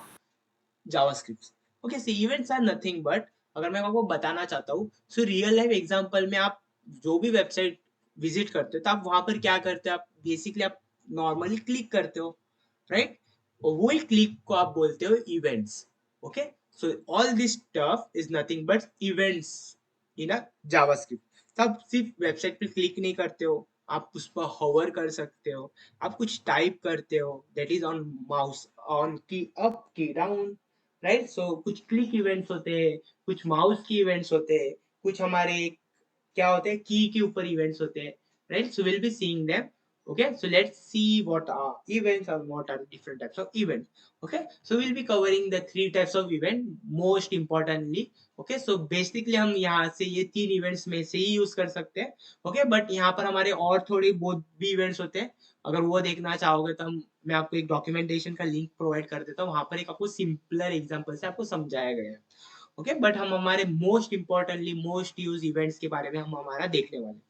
JavaScript. Okay, so events are nothing but, अगर मैं आपको बताना चाहता हूँ, so real life example में आप जो भी वेबसाइट विजिट करते हो तो आप वहां पर क्या करते हो, आप बेसिकली आप नॉर्मली क्लिक करते हो, राइट? और वही क्लिक को आप बोलते हो events. Okay, so all this stuff is nothing but events in a JavaScript. तब सिर्फ वेबसाइट पे क्लिक नहीं करते हो, आप उस पर होवर कर सकते हो, आप कुछ टाइप करते हो, that is on mouse, on की अप की डाउन, राइट? सो कुछ क्लिक इवेंट्स होते हैं, कुछ माउस की इवेंट्स होते हैं, कुछ हमारे क्या होते हैं की के ऊपर इवेंट्स होते हैं, right? So will be seeing them. Okay, so let's see what are events and what are the different types of events. Okay, so we'll be covering the three types of event most importantly. Okay, so basically हम यहाँ से ये तीन events में से ही use कर सकते हैं। Okay, but यहाँ पर हमारे और थोड़ी बहुत भी events होते हैं, अगर वो देखना चाहोगे तो हम मैं आपको एक डॉक्यूमेंटेशन का लिंक प्रोवाइड कर देता हूँ, वहां पर एक आपको सिंपलर एग्जांपल से आपको समझाया गया है। ओके, बट हम हमारे most importantly most use events के बारे में हम हमारा देखने वाले हैं।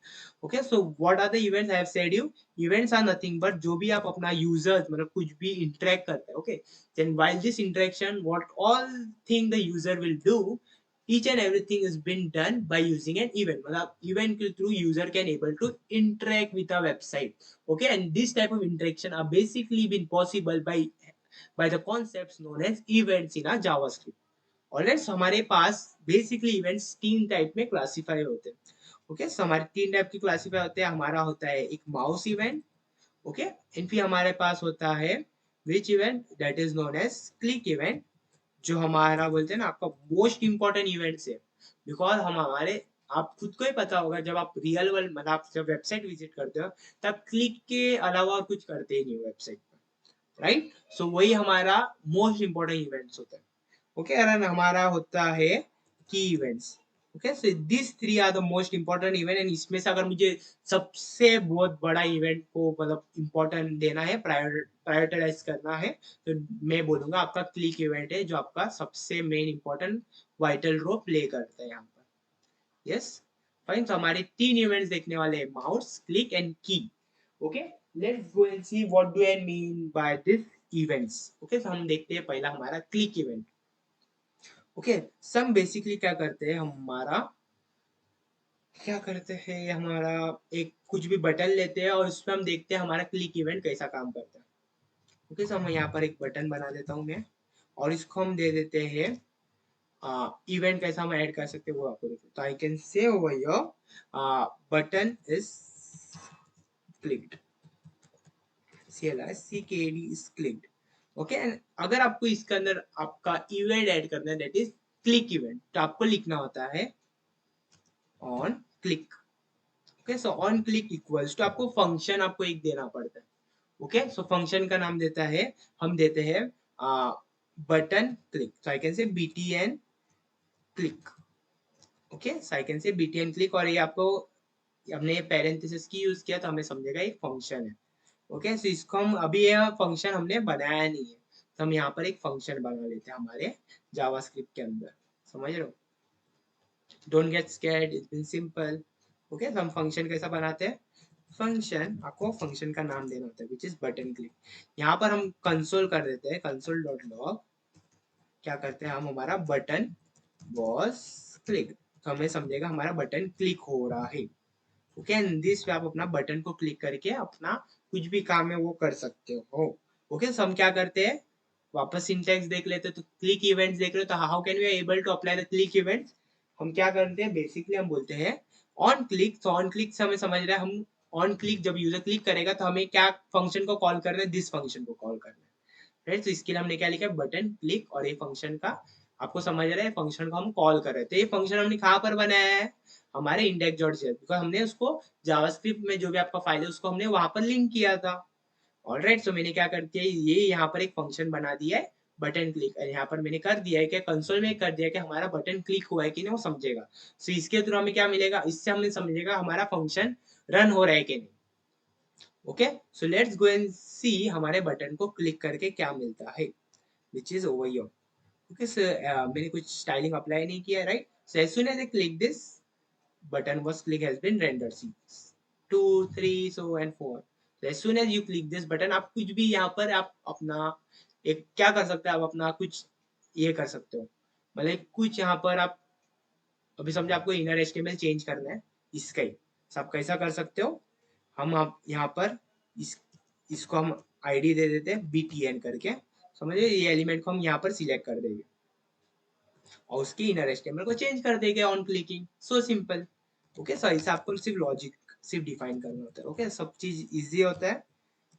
Okay, so what are the events, I have said you, events are nothing but जो भी आप अपना यूजर्स मतलब कुछ भी इंटरेक्ट करते हैं, okay, then while this interaction what all thing the user will do, each and everything is been done by using an event, मतलब event के through user can able to interact with a website. Okay, and this type of interaction are basically been possible by the concepts known as events in a JavaScript. Alright, so हमारे पास basically events तीन type में classify होते हैं। Okay, सो हमारे तीन type की classify होते हैं, हमारा होता है एक माउस इवेंट, ओके, एंड फिर हमारे पास होता है which event that is known as click event, जो हमारा बोलते हैं ना आपका मोस्ट इंपॉर्टेंट इवेंट्स है, बिकॉज हम हमारे आप खुद को ही पता होगा जब आप रियल वर्ल्ड मतलब आप जब वेबसाइट विजिट करते हो तब क्लिक के अलावा और कुछ करते ही नहीं वेबसाइट पर, राइट? सो वही हमारा मोस्ट इंपॉर्टेंट इवेंट्स होता है। ओके, एंड हमारा होता है की events. Okay, so this three are the most important event, and इसमें से अगर मुझे सबसे बहुत बड़ा इवेंट को मतलब इंपॉर्टेंट देना है, प्रायोरिटाइज करना है, तो मैं बोलूंगा आपका क्लिक इवेंट है जो आपका सबसे main important vital role play करता है यहाँ पर। यस, फाइन, तो हमारे तीन इवेंट्स देखने वाले हैं, माउस, क्लिक एंड की। Okay, let's go and see what do I mean by this events. Okay, तो हम देखते हैं पहला हमारा क्लिक इवेंट। ओके, सम बेसिकली क्या करते हैं, हमारा एक कुछ भी बटन लेते हैं और उसमें हम देखते हैं हमारा क्लिक इवेंट कैसा काम करता है। ओके, सो हम यहाँ पर एक बटन बना देता हूँ मैं, और इसको हम दे देते हैं इवेंट कैसा हम ऐड कर सकते हैं वो आपको देखो, तो आई कैन से over your button is clicked, CLI is clicked. Okay, and अगर आपको इसके अंदर आपका इवेंट ऐड करना है, दैट इज क्लिक इवेंट, तो आपको लिखना होता है on click. Okay, so on click equals to आपको फंक्शन आपको एक देना पड़ता है। ओके, सो फंक्शन का नाम देता है, हम देते हैं button click, so I can से btn click. Okay, so I can से btn क्लिक, और ये आपको हमने पैरेंथेसिस की यूज किया तो हमें समझेगा एक फंक्शन है। ओके, सो इसको हम अभी यह फंक्शन हमने बनाया नहीं है, तो हम यहाँ पर एक फंक्शन बना लेते हैं हमारे जावास्क्रिप्ट के अंदर। समझ रहे हो? Don't get scared, it's been simple. Okay, तो हम फंक्शन कैसा बनाते हैं? फंक्शन, आपको फंक्शन का नाम देना होता है विच इज बटन क्लिक। यहाँ पर हम कंसोल कर देते हैं, कंसोल डॉट लॉग, क्या करते हैं हम, हमारा बटन वॉज क्लिक, तो हमें समझेगा हमारा बटन क्लिक हो रहा है। ओके, एंड दिस पे आप अपना बटन को क्लिक करके अपना कुछ भी काम है वो कर सकते हो। ओके, सो हम क्या करते हैं, वापस सिंटैक्स देख लेते हैं, तो क्लिक इवेंट्स देख रहे हो, तो how can we able to apply the click events? हम क्या करते हैं, बेसिकली हम बोलते हैं ऑन क्लिक, तो ऑन क्लिक से हमें समझ रहा है, हम ऑन क्लिक जब यूजर क्लिक करेगा तो हमें क्या फंक्शन को कॉल करना है, दिस फंक्शन को कॉल करना है। राइट, तो इसके लिए हमने क्या लिखा है, बटन क्लिक, और ये फंक्शन का आपको समझ रहा है, फंक्शन को हम कॉल कर रहे हैं। तो ये फंक्शन हमने कहाँ पर बनाया है, हमारे इंडेक्स डॉट जेएस, बिकॉज हमने उसको जावास्क्रिप्ट में जो भी आपका फाइल है उसको हमने वहां पर लिंक किया था। ऑलराइट, सो मैंने क्या कर दिया, ये यहाँ पर एक फंक्शन बना दिया है बटन क्लिक, और यहाँ पर मैंने कर दिया है कि कंसोल में कर दिया कि हमारा बटन क्लिक हुआ है कि नहीं, वो समझेगा। सो इसके थ्रू हमें क्या मिलेगा, इससे हमने समझेगा हमारा फंक्शन रन हो रहा है कि नहीं। Okay, so let's go and see हमारे बटन को क्लिक करके क्या मिलता है, which is over here. Okay, so मैंने कुछ स्टाइलिंग अप्लाई नहीं किया, right? So as soon as I click this button was click has been rendered, see 2 3 so and 4, so as soon as you click this button, आप कुछ भी यहाँ पर आप अपना एक क्या कर सकते हैं, आप अपना कुछ ये कर सकते हो, मतलब कुछ यहाँ पर आप अभी समझो आपको इनर एचटीएमएल चेंज करना है, इसका ही, so आप कैसा कर सकते हो, हम आप यहाँ पर इस इसको हम आईडी दे देते हैं btn करके, समझिए ये एलिमेंट को हम यहाँ पर सिलेक्ट कर देंगे और उसकी इनर एचटीएमएल को चेंज कर देंगे on clicking, so simple. Okay, so ऐसे आपको सिर्फ लॉजिक सिर्फ डिफाइन करना होता है। ओके, सब चीज इजी होता है,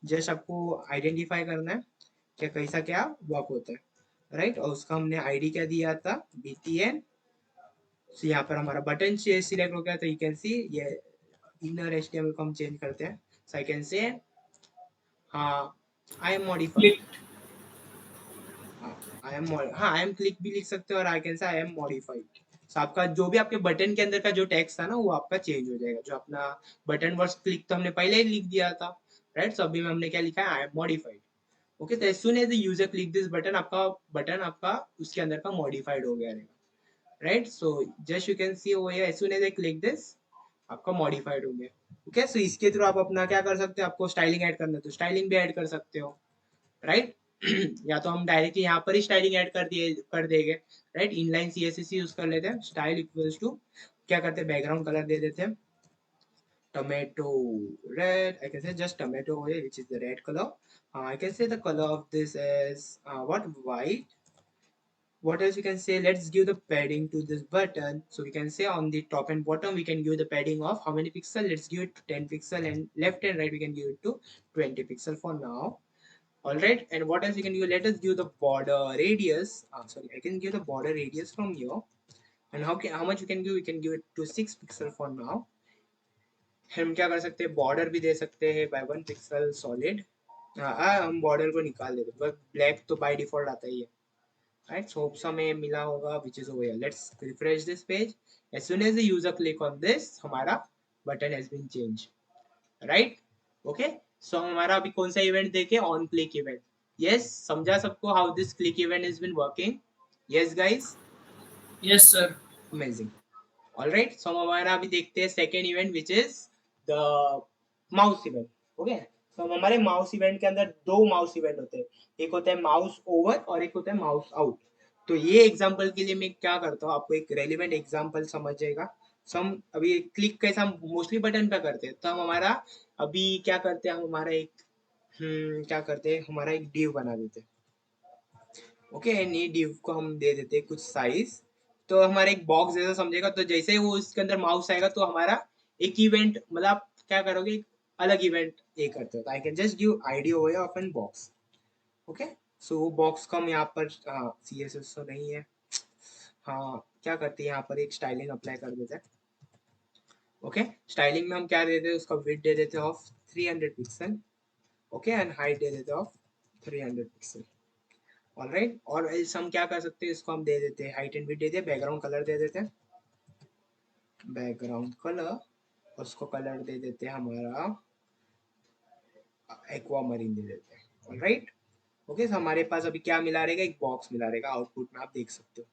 जस्ट आपको आइडेंटिफाई करना है क्या कैसा क्या वर्क होता है, राइट? और उसका हमने आईडी क्या दिया था, btn। सो यहाँ पर हमारा बटन सिलेक्ट हो गया, तो यू कैन सी ये इनर एचटीएमएल को हम चेंज करते हैं, सो आई कैन से हाँ आई एम मॉडिफाइड, Click. हाँ आई एम क्लिक भी लिख सकते हो, और आई कैन से आई एम मॉडिफाइड। सो आपका जो भी आपके बटन के अंदर का जो टेक्स्ट था ना वो आपका चेंज हो जाएगा, जो अपना बटन वर्ड्स क्लिक तो हमने पहले ही लिख दिया था, राइट? सो अभी में हमने क्या लिखा है, आई एम मॉडिफाइड। ओके, तो as soon as the user click this button, आपका बटन आपका उसके अंदर का मॉडिफाइड हो गया रहेगा, right? So just you can see over here, as soon as I click this आपका मॉडिफाइड हो गया। ओके, सो इसके थ्रू आप अपना क्या कर सकते हो, आपको स्टाइलिंग ऐड करना है तो स्टाइलिंग भी ऐड कर सकते हो, राइट? या तो हम डायरेक्टली यहाँ पर ही स्टाइलिंग ऐड कर देंगे, राइट? इनलाइन सीएसएस यूज कर लेते हैं, स्टाइल इक्वल्स टू क्या करते हैं, बैकग्राउंड कलर दे देते हैं tomato red, I can say just tomato here, which is the red color. I can say the color of this is what, white. What else we can say, let's give the padding to this button, so we can say on the top and bottom we can give the padding of how many pixel, let's give it 10 pixel, and left and right we can give it to 20 pixel for now. All right, and what else we can do, let us give the border radius, sorry, I can give the border radius from here, and how much we can give, we can give it to 6 pixel for now. हम क्या कर सकते हैं, border भी दे सकते हैं bye 1 pixel solid, हम border को निकाल देते हैं, ब्लैक तो बाय डिफॉल्ट आता ही है, राइट? सो होप्स हमें मिला होगा, which is over here, let's refresh this page, as soon as the user click on this हमारा button has been change, right? Okay, so हमारा अभी कौन सा इवेंट देखे, ऑन क्लिक इवेंट। यस, समझा सबको how this click event is been working? Yes guys, Yes, sir. Amazing. Alright, so हम हमारा अभी देखते हैं second event which is the mouse event. Okay, तो हम हमारे माउस इवेंट के अंदर दो माउस इवेंट होते हैं, एक होता है माउस ओवर और एक होता है माउस आउट। तो ये एग्जांपल के लिए मैं क्या करता हूँ, आपको एक रेलिवेंट एग्जांपल समझ जाएगा। सो हम अभी क्लिक कैसा मोस्टली बटन पे करते हैं, तो हम हमारा अभी क्या करते हैं, हम हमारा एक क्या करते हैं, हमारा एक डिव बना देते हैं। ओके, एंड ये डिव को हम दे देते हैं कुछ साइज, तो हमारा एक बॉक्स जैसा समझेगा, तो जैसे ही वो उसके अंदर माउस आएगा तो हमारा एक इवेंट, मतलब आप क्या करोगे, अलग इवेंट ये करते हो, तो I can just give ID over of an box. Okay, so box का हम यहाँ पर CSS तो नहीं है, हाँ क्या करते हैं यहाँ पर एक स्टाइलिंग अप्लाई कर देते हैं। ओके, स्टाइलिंग में हम क्या दे देते हैं, उसका विड्थ दे देते हैं of 300 pixel. Okay, and height दे देते हैं ऑफ 300 पिक्सल। ऑलराइट, और इस हम क्या कर सकते हैं, इसको हम दे देते हैं हाइट एंड विड्थ दे दिया, बैकग्राउंड कलर दे देते हैं, बैकग्राउंड कलर, उसको कलर दे देते हैं हमारा एक्वा मरीन दे देते हैं। ऑलराइट, ओके, सो हमारे पास अभी क्या मिला रहेगा, एक बॉक्स मिला रहेगा, आउटपुट में आप देख सकते हो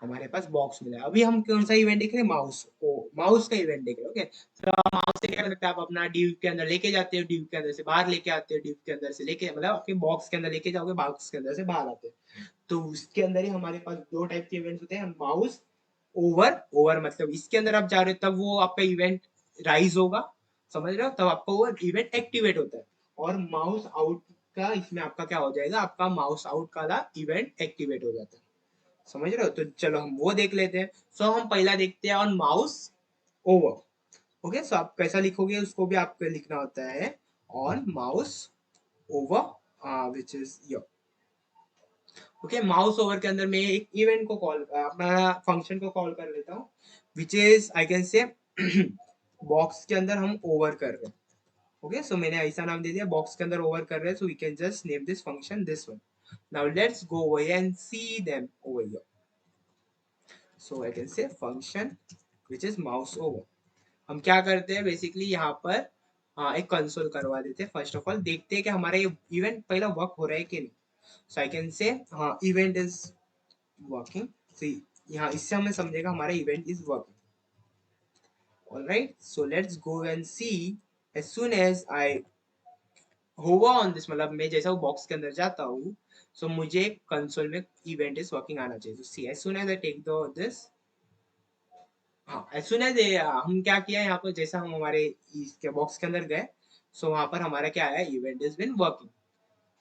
हमारे पास बॉक्स मिला है। अभी हम कौन सा इवेंट देख रहे हैं, माउस को, माउस का इवेंट देख रहे हैं। ओके, तो माउस से क्या कर सकते हैं आप, अपना डिव के अंदर लेके जाते हो, डिव के अंदर से बाहर लेके आते हो, डिव के अंदर से लेके मतलब आपके बॉक्स के अंदर लेके जाओगे, बॉक्स के अंदर से बाहर आते हो। तो उसके अंदर ही हमारे पास दो टाइप के इवेंट्स होते हैं, माउस ओवर, ओवर मतलब इसके अंदर आप जा रहे हो तब वो आपका इवेंट राइज होगा, समझ रहे हो, तब आपका वो इवेंट एक्टिवेट होता है। और माउस आउट का इसमें आपका क्या हो जाएगा, आपका माउस आउट का इवेंट एक्टिवेट हो जाता है, समझ रहे हो। तो चलो हम वो देख लेते हैं। सो हम पहला देखते हैं on mouse over. Okay, so आप कैसा लिखोगे उसको भी आपको लिखना होता है, on mouse over which is your. Okay, mouse over के अंदर मैं एक इवेंट को कॉल, अपना फंक्शन को कॉल कर लेता हूँ, विच इज आई कैन से बॉक्स के अंदर हम ओवर कर रहे हैं। ओके, सो मैंने ऐसा नाम दे दिया, बॉक्स के अंदर ओवर कर रहे हैं, so we can just name this function this one. Now let's go over and see them over here. So I can say function which is mouse over. हम क्या करते हैं बेसिकली यहाँ पर, एक कंसोल करवा देते हैं। फर्स्ट ऑफ ऑल देखते हैं कि हमारा ये इवेंट पहला वर्क हो रहा है कि नहीं। So I can say event is working. So यहाँ इससे हमें समझेगा हमारा event is working. Alright, so let's go and see. As soon as I hover on this, मतलब मैं जैसा वो बॉक्स के अंदर जाता हूँ, सो मुझे कंसोल में इवेंट इज वर्किंग आना चाहिए। तो see as soon as I take the this, हाँ एज सुन एज हम क्या किया यहाँ पर, जैसा हम हमारे इसके बॉक्स के अंदर गए, सो वहां पर हमारा क्या आया, event is been working,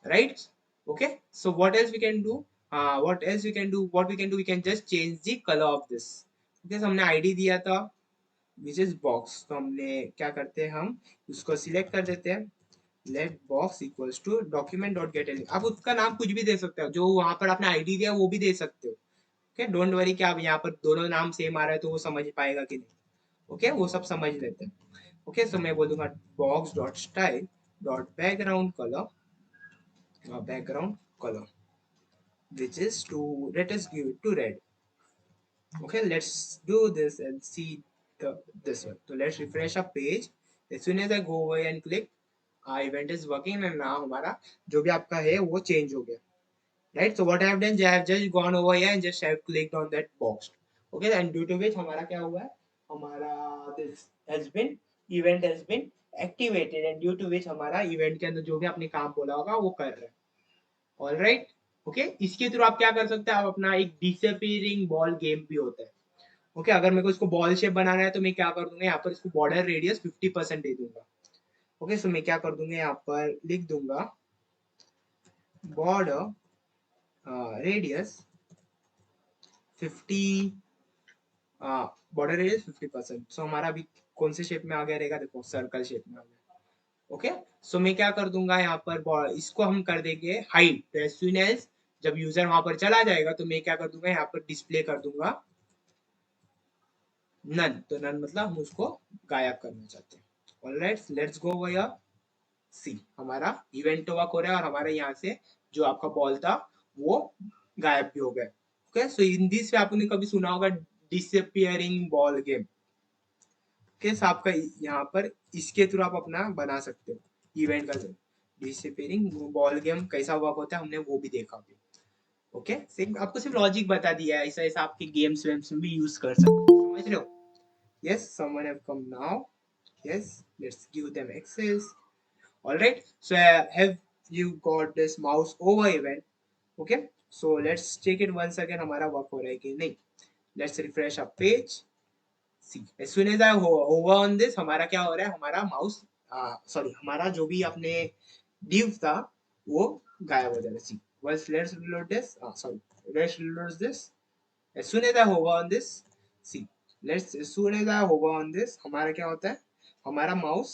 right. Okay, so what else we can do, what else we can do, what we can do, we can just change the colour of this. Okay, हमने ID दिया था which is box, तो हमने क्या करते हैं, हम उसको सिलेक्ट कर देते हैं, let box equals to document dot get element. आप उसका नाम कुछ भी दे सकते हो, जो वहां पर आपने आईडी दिया वो भी दे सकते हो। ओके, डोंट वरी कि आप यहाँ पर दोनों नाम सेम आ रहा है तो वो समझ पाएगा कि नहीं। ओके, वो सब समझ लेते हैं। ओके, सो मैं बोलूंगा box dot style dot background colour which is to, let us give it to red. Okay, let's do this and see this one. So let's refresh our page. As soon as I go away and click, our event is working and now हमारा जो भी आपका है वो change हो गया, right? So what I have done, I have just gone over here and just have clicked on that box. Okay, and due to which हमारा क्या हुआ है, हमारा this has been, event has been activated and due to which हमारा event के अंदर जो भी आपने काम बोला होगा वो कर रहा है। ऑल राइट, ओके, इसके थ्रू आप क्या कर सकते हैं, आप अपना एक डिसअपीयरिंग बॉल गेम भी होता है। ओके, अगर मेरे को इसको बॉल शेप बनाना है तो मैं क्या कर दूंगा, यहाँ पर इसको बॉर्डर रेडियस 50% दे दूंगा। ओके, सो मैं क्या कर दूंगा, यहाँ पर लिख दूंगा बॉर्डर रेडियस 50, बॉर्डर रेडियस 50%। सो हमारा अभी कौन से शेप में आ गया रहेगा, देखो सर्कल शेप में आ गया। ओके, सो मैं क्या कर दूंगा यहाँ पर, इसको हम कर देंगे हाइड। तो एज सुन एज जब यूजर वहां पर चला जाएगा तो मैं क्या कर दूंगा, यहाँ पर डिस्प्ले कर दूंगा नन। तो नन मतलब हम उसको गायब करना चाहते हैं। ऑलराइट, लेट्स गो ओवर, सी हमारा इवेंट तो वर्क हो रहा है और हमारे यहाँ से जो आपका बॉल था वो गायब भी हो गया। ओके, सो इन दिस पे आपने कभी सुना होगा disappearing ball game. Okay, so आपका यहाँ पर इसके थ्रू आप अपना बना सकते हो इवेंट का। डिसअपियरिंग बॉल गेम कैसा वर्क होता है हमने वो भी देखा भी। ओके, सिर्फ आपको सिर्फ लॉजिक बता दिया है, ऐसा ऐसा आपके गेम्स वेम्स में भी यूज कर सकते हो, समझ रहे हो। yes, someone have come now. Yes, let's give them access. All right, so have you got this mouse over event? Okay, so let's check it once again, हमारा वर्क हो रहा है कि नहीं। let's refresh our page. see, as soon as I over on this, हमारा क्या हो रहा है, हमारा माउस, सॉरी हमारा जो भी अपने div था वो गायब हो जा रहा है। see, once let's reload this, sorry, let's reload this. as soon as I hover on this, see, let's, as soon as I hover on this, हमारा क्या होता है, हमारा माउस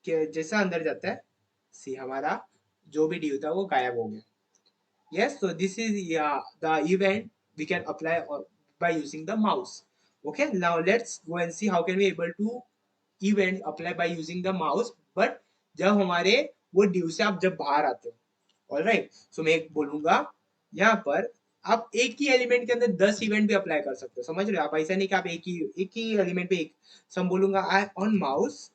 जैसा अंदर जाता है, सी हमारा जो भी ड्यू था वो गायब हो गया. Yes, so this is, yeah, the event we can apply by using the mouse. Okay, now let's go and see how can we able to event apply by using the mouse. But जब हमारे वो due से आप जब बाहर आते हो, all right, so मैं एक बोलूंगा यहाँ पर आप एक ही एलिमेंट के अंदर 10 इवेंट भी अप्लाई कर सकते हो. समझ रहे हो आप? ऐसा नहीं कि आप एक ही एलिमेंट पे एक. सो हम बोलूंगा आई ऑन माउस,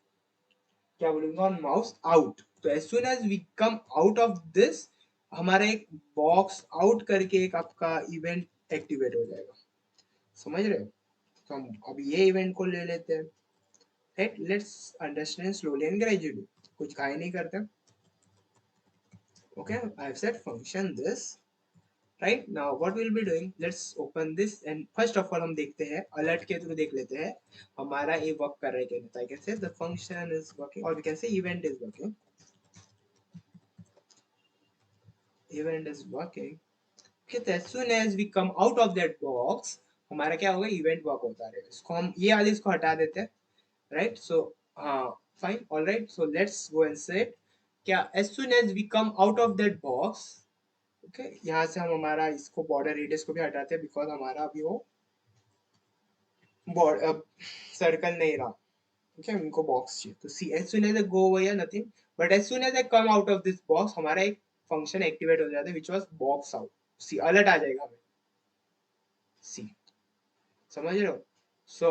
क्या बोलूंगा, ऑन माउस आउट. तो as soon as we come out of this, हमारा एक बॉक्स आउट करके एक आपका इवेंट एक्टिवेट हो जाएगा. समझ रहे हो? तो हम अब ये इवेंट को ले लेते हैं. Right, let's understand slowly and gradually. कुछ खाए नहीं करते. Okay, I have set function this. Right, now what will be doing, let's open this and first of all हम देखते हैं, अलर्ट के थ्रू देख लेते हैं हमारा ये वर्क कर रहा है क्या नहीं. I can say the function is working, और we can say event is working. Event is working. Okay, तो as soon as we come out of that box, हमारा क्या होगा, इवेंट वर्क होता रहेगा. इसको हम ये वाले इसको हटा देते हैं. राइट, सो हाँ, fine, all right, so let's go and set क्या, as soon as we come out of that box. Okay, यहाँ से हम हमारा इसको बॉर्डर रेडियस को भी हटाते हैं बिकॉज हमारा अभी वो बॉर्डर सर्कल नहीं रहा. ओके, उनको बॉक्स चाहिए. तो see as soon as go या nothing, but as soon as I come out of this box, हमारा एक फंक्शन एक्टिवेट हो जाता है which was box out. See alert आ जाएगा हमें. सी समझ रहे हो? सो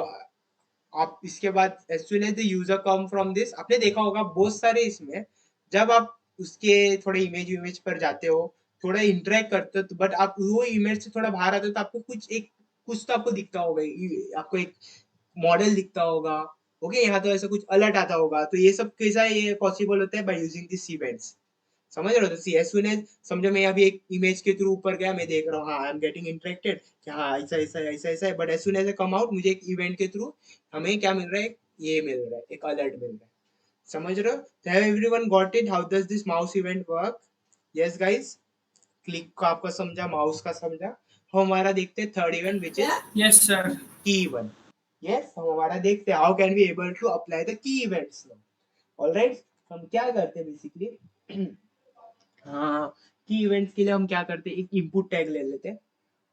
आप इसके बाद as soon as the user come from this, आपने देखा होगा बहुत सारे इसमें जब आप उसके थोड़े इमेज पर जाते हो, थोड़ा इंटरेक्ट करते हो, तो बट आप वो इमेज से थोड़ा बाहर आते हो तो आपको कुछ तो आपको दिखता होगा, आपको एक मॉडल दिखता होगा. ओके, यहाँ तो ऐसा कुछ अलर्ट आता होगा. तो ये सब कैसा ये पॉसिबल होता है बाय यूजिंग दिस इवेंट्स. समझ रहे हो? तो सी एज सुन एज, समझो मैं अभी एक इमेज के थ्रू ऊपर गया, मैं देख रहा हूँ, हाँ आई एम गेटिंग इंटरेक्टेड कि हाँ ऐसा ऐसा ऐसा ऐसा है, but as soon as come out, मुझे एक इवेंट के थ्रू हमें क्या मिल रहा है, ये मिल रहा है, एक अलर्ट मिल रहा है. समझ रहे हो? तो have everyone got it, how does this mouse event work? Yes guys, click का आपका समझा, माउस का समझा. हम हमारा देखते हैं third event which is Yes, sir. Key event. Yes, हम हमारा देखते हैं how can we able to apply the key events. Alright, हम क्या करते हैं बेसिकली, हाँ, की इवेंट्स के लिए हम क्या करते हैं, एक इनपुट टैग ले लेते हैं.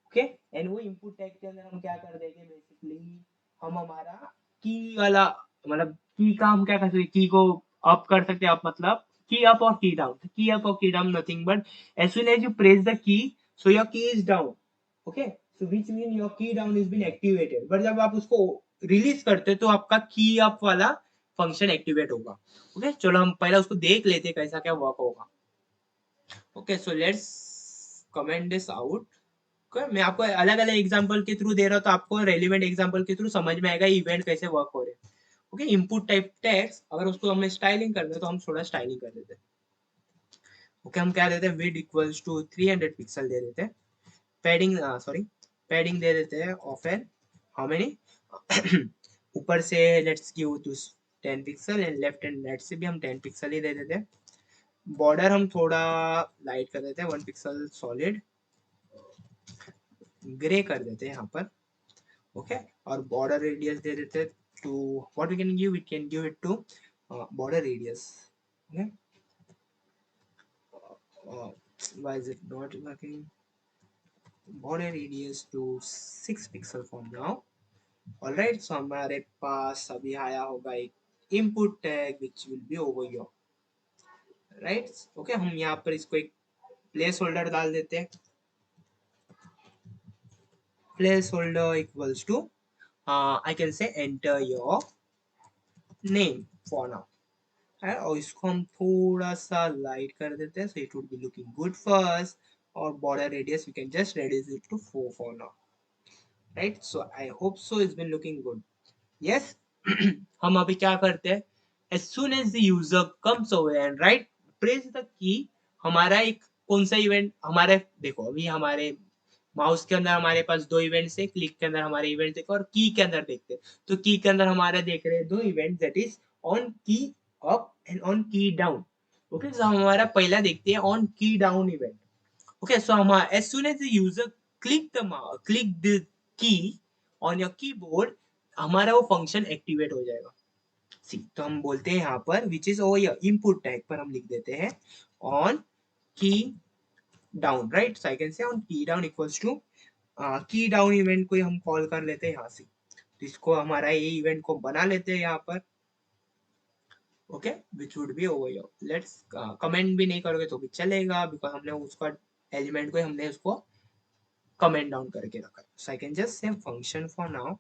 ओके, एंड वो इनपुट टैग के अंदर हम क्या कर देंगे बेसिकली, हम हमारा की वाला, मतलब की का हम क्या कर सकते, की को अप कर सकते हैं. अप मतलब की अप और की डाउन. की अप और key down nothing but as soon as you press the key, so your key is down. Okay, so which mean your key down is been activated. But जब आप उसको release करते हो तो आपका की अप वाला फंक्शन एक्टिवेट होगा. ओके, चलो हम पहले उसको देख लेते हैं कैसा क्या वर्क होगा. Okay, so let's comment this out. मैं आपको अलग अलग एग्जांपल के थ्रू दे रहा हूँ तो आपको रेलिवेंट एग्जांपल के थ्रू समझ में आएगा इवेंट कैसे वर्क हो रहे हैं. ओके, इनपुट टाइप टेक्स्ट, अगर उसको हमें स्टाइलिंग करना है तो हम थोड़ा स्टाइलिंग कर देते हैं. ओके, हम क्या देते हैं, विड इक्वल्स टू 300 पिक्सल दे देते हैं. पैडिंग, सॉरी, पैडिंग दे देते हैं ऑफ एन हाउ मेनी, ऊपर से let's give to 10 pixel and left and right से भी हम 10 पिक्सल ही दे देते हैं. बॉर्डर हम थोड़ा लाइट कर देते हैं, 1 पिक्सल सॉलिड ग्रे कर देते हैं यहाँ पर. ओके, और बॉर्डर रेडियस दे देते हैं two, what we can give, we can give it to border radius. Okay, why is it not working, border radius to 6 pixel from now. all right, so हमारे पास अभी आया होगा एक input tag which will be over here. right, okay, हम यहाँ पर इसको एक प्लेस होल्डर डाल देते हैं. Placeholder equals to, I can say enter your name for now. और इसको हम थोड़ा सा लाइट कर देते हैं, so it would be looking good for us. और border radius we can just reduce it to 4 for now. right, so I hope so it's been looking good. yes. हम अभी क्या करते हैं, as soon as the user comes over and right press the key, हमारा एक कौन सा event हमारे, देखो अभी हमारे माउस के अंदर हमारे पास दो इवेंट्स है, क्लिक के अंदर हमारे इवेंट देखो और की के अंदर देखते हैं. तो की के अंदर हमारे देख रहे हैं दो इवेंट, दैट इज ऑन की अप एंड ऑन की डाउन. ओके, सो हमारा पहला देखते हैं ऑन की डाउन इवेंट. ओके, सो हम as soon as the user click the key on your keyboard, हमारा वो फंक्शन एक्टिवेट हो जाएगा. सी तो हम बोलते हैं यहाँ पर विच इज ओवर इनपुट टैग पर हम लिख देते हैं ऑन की down, right? So I can से ऑन की डाउन इक्वल्स टू की डाउन इवेंट को हम कॉल कर लेते हैं यहाँ से, तो इसको हमारा ये इवेंट को बना लेते हैं यहाँ पर, okay, which would be over here. Let's comment भी नहीं करोगे तो भी चलेगा, बिकॉज हमने उसका एलिमेंट को हमने उसको कमेंट डाउन करके रखा है। So I can just say function for now,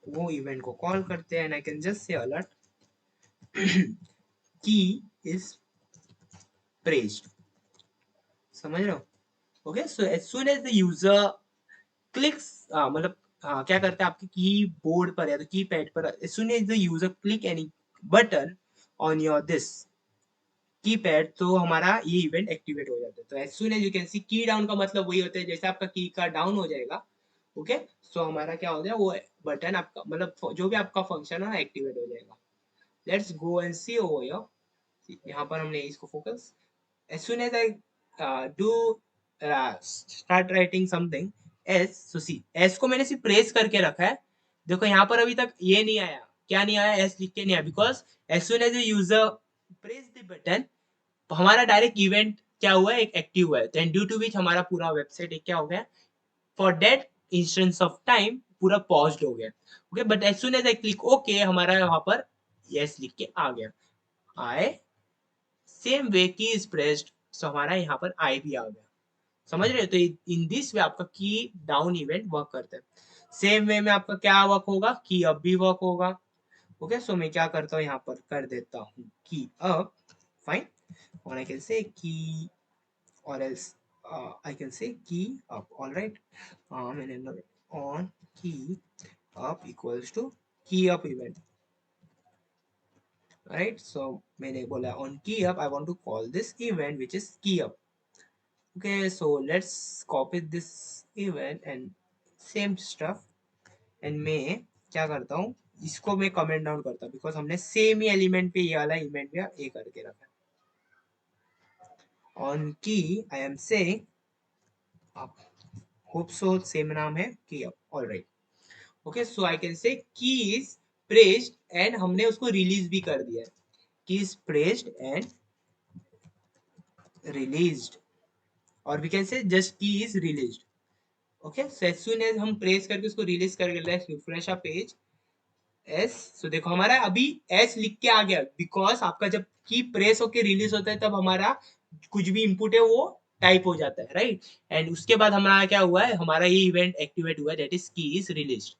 वो इवेंट को कॉल करते हैं and I can just say alert key is pressed, समझ रहे हो? Okay, so as soon as the user clicks, मतलब क्या करते हैं आपके कीबोर्ड पर या तो कीपैड पर, as soon as the user click any button on your this keypad, तो हमारा ये इवेंट एक्टिवेट हो जाता है। तो as soon as you can see, key down का मतलब वही होता है जैसे आपका की का डाउन हो जाएगा, ओके, सो हमारा क्या हो जाएगा, वो बटन आपका मतलब जो भी आपका फंक्शन है एक्टिवेट हो जाएगा। Let's go and see over here, यहाँ पर हमने इसको focus, as soon as I do start writing something s, so see s को मैंने सिर्फ प्रेस करके रखा है, देखो यहाँ पर अभी तक ये नहीं आया, क्या नहीं आया, s लिख के नहीं आया, because as soon as the user press the button हमारा डायरेक्ट इवेंट क्या हुआ है, एक एक्टिव हुआ है, देन ड्यू टू विच हमारा पूरा वेबसाइट एक क्या हो गया, for that instance of time पूरा पॉज्ड हो गया, okay, but as soon as I click okay हमारा यहाँ पर यस लिख के आ गया, आई सेम वे की इज प्रेस्ड, सो हमारा यहाँ पर आई भी आ गया, समझ रहे हो? तो इन दिस वे आपका की डाउन इवेंट वर्क करता है। सेम वे में आपका क्या वर्क होगा, की अप भी वर्क होगा, ओके, सो मैं क्या करता हूँ यहाँ पर कर देता हूँ की अप, फाइन, और आई कैन से की, or else I can say key up, all right, and on key up equals to key up event, right? So मैंने बोला on key up I want to call this event which is key up, okay, so let's copy this event and same stuff, and मैं क्या करता हूँ, इसको मैं comment down करता हूँ बिकॉज हमने सेम ही एलिमेंट पे ये वाला इवेंट भी ए करके रखा है। ऑन की I am saying up, hope so same नाम है की up, alright, okay, so I can से की इज प्रेस्ड एंड हमने उसको रिलीज भी कर दिया है, key is pressed and released, और we can say just key is released, okay, so as soon as हम प्रेस करके उसको रिलीज करके let's refresh a page yes, so देखो हमारा अभी एस लिख के आ गया, बिकॉज आपका जब की प्रेस होके रिलीज होता है तब हमारा कुछ भी इनपुट है वो टाइप हो जाता है, राइट? एंड उसके बाद हमारा क्या हुआ है, हमारा ये इवेंट एक्टिवेट हुआ है, दैट इज की इज रिलीज्ड,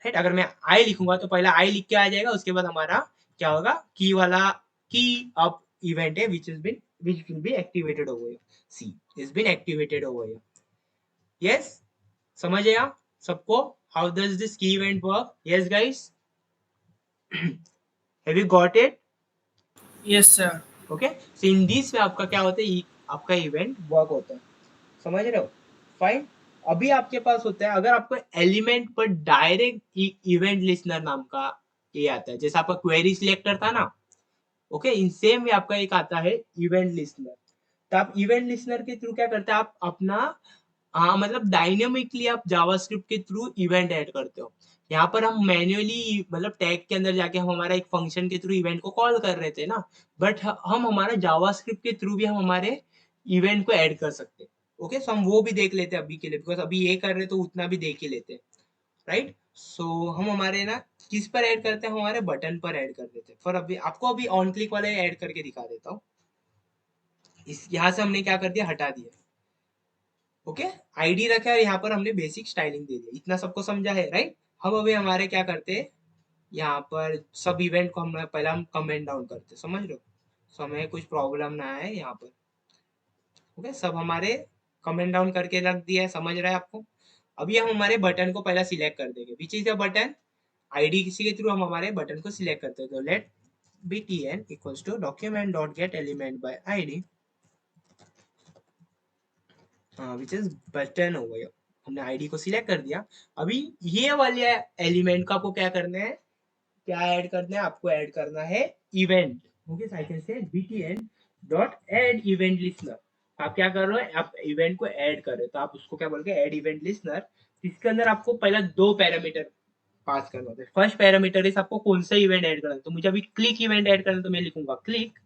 राइट? अगर मैं आई लिखूंगा तो पहला आई लिख के आ जाएगा, उसके बाद हमारा क्या होगा, की वाला की अप इवेंट है which will be activated over here, see is been activated over here, yes, समझ गया सबको how does this key event work? Yes guys, have you got it? Yes, sir. Okay, so in this में आपका क्या होता है, आपका event work होता है, समझ रहे हो? फाइन, अभी आपके पास होता है अगर आपको एलिमेंट पर डायरेक्ट इवेंट लिस्नर नाम का ये आता है, जैसे आपका क्वेरी सिलेक्टर था ना, ओके, इन सेम में आपका एक आता है इवेंट लिस्नर, तो आप इवेंट लिस्नर के थ्रू क्या करते हैं, आप अपना, हाँ, मतलब डायनेमिकली आप जावास्क्रिप्ट के थ्रू इवेंट ऐड करते हो, यहाँ पर हम मैन्युअली मतलब टैग के अंदर जाके हम हमारा एक फंक्शन के थ्रू इवेंट को कॉल कर रहे थे ना, बट हम हमारा जावास्क्रिप्ट के थ्रू भी हम हमारे इवेंट को ऐड कर सकते हैं, ओके, सो हम वो भी देख लेते हैं अभी के लिए, बिकॉज अभी ये कर रहे हैं तो उतना भी देख ही लेते हैं, राइट? सो हम हमारे ना किस पर ऐड करते हैं, हम हमारे बटन पर ऐड कर देते हैं, फॉर अभी आपको अभी ऑन क्लिक वाले ऐड करके दिखा देता हूँ, इस यहाँ से हमने क्या कर दिया, हटा दिया, ओके, आईडी रखा है, यहाँ पर हमने बेसिक स्टाइलिंग दे दिया, इतना सबको समझा है, राइट? हम अभी हमारे क्या करते हैं, यहाँ पर सब इवेंट को हम पहले हम कमेंट डाउन करते हैं, समझ लो, सो हमें कुछ प्रॉब्लम ना आए यहाँ पर, ओके, सब हमारे कमेंट डाउन करके रख दिया है, समझ रहा है आपको? अभी हम हमारे बटन को पहला सिलेक्ट कर देंगे, विच इज द बटन, आईडी किसी के थ्रू हम हमारे बटन को सिलेक्ट करते हैं, तो let btn equals to document dot get element by id, which is button हो गया, हमने आईडी को सिलेक्ट कर दिया। अभी ये वाले एलिमेंट को आपको क्या करना है, क्या ऐड करना है, आपको ऐड करना है इवेंट, ओके, आई कैन से btn dot add event listener, आप क्या कर रहे हो, आप इवेंट को ऐड कर रहे हो, तो आप उसको क्या बोलोगे, ऐड इवेंट लिस्नर, इसके अंदर आपको पहला दो पैरामीटर पास करना होता है। फर्स्ट पैरामीटर इज आपको कौन सा इवेंट ऐड करना है, तो मुझे अभी क्लिक इवेंट ऐड करना है तो मैं लिखूंगा क्लिक।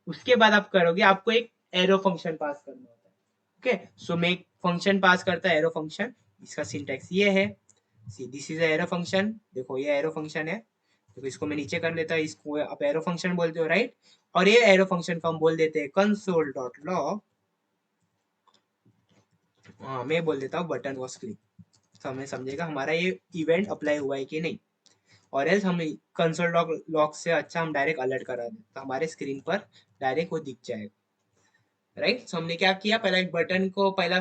उसके बाद आप करोगे, आपको एक एरो फंक्शन पास करना होता है। ओके, सो मैं एक फंक्शन पास करता है एरो फंक्शन। इसका सिंटैक्स ये है, see this is arrow function. देखो ये एरो फंक्शन है, तो इसको मैं नीचे कर लेता हूँ, इसको आप एरो फंक्शन बोलते हो राइट। और ये एरो फंक्शन को हम बोल देते हैं कंसोल डॉट लॉग। हाँ, मैं बोल देता हूँ बटन वॉज क्लिक, तो हमें समझेगा हमारा ये इवेंट अप्लाई हुआ है कि नहीं। और एल्स हम कंसोल लॉग लॉग से अच्छा हम डायरेक्ट अलर्ट करा दें, तो हमारे स्क्रीन पर डायरेक्ट वो दिख जाएगा राइट। सो हमने क्या किया, पहला एक बटन को पहला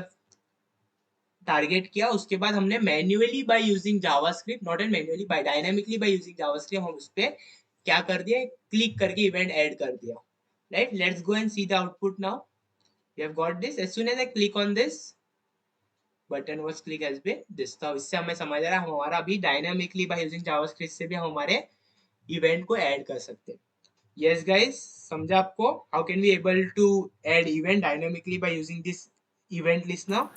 टारगेट किया, उसके बाद हमने manually by using JavaScript, not an manually by dynamically by using JavaScript, हम उस पे क्या कर दिया, क्लिक करके इवेंट ऐड कर दिया right. Let's go and see the output now. We have got this, as soon as I click on this button was click has been this. तो इससे हमें समझ आ रहा है हमारा अभी डायनामिकली बाय यूजिंग जावास्क्रिप्ट से भी हम हमारे इवेंट को ऐड कर सकते हैं। यस गाइस, समझा आपको how can we able to add event dynamically by using this event listener.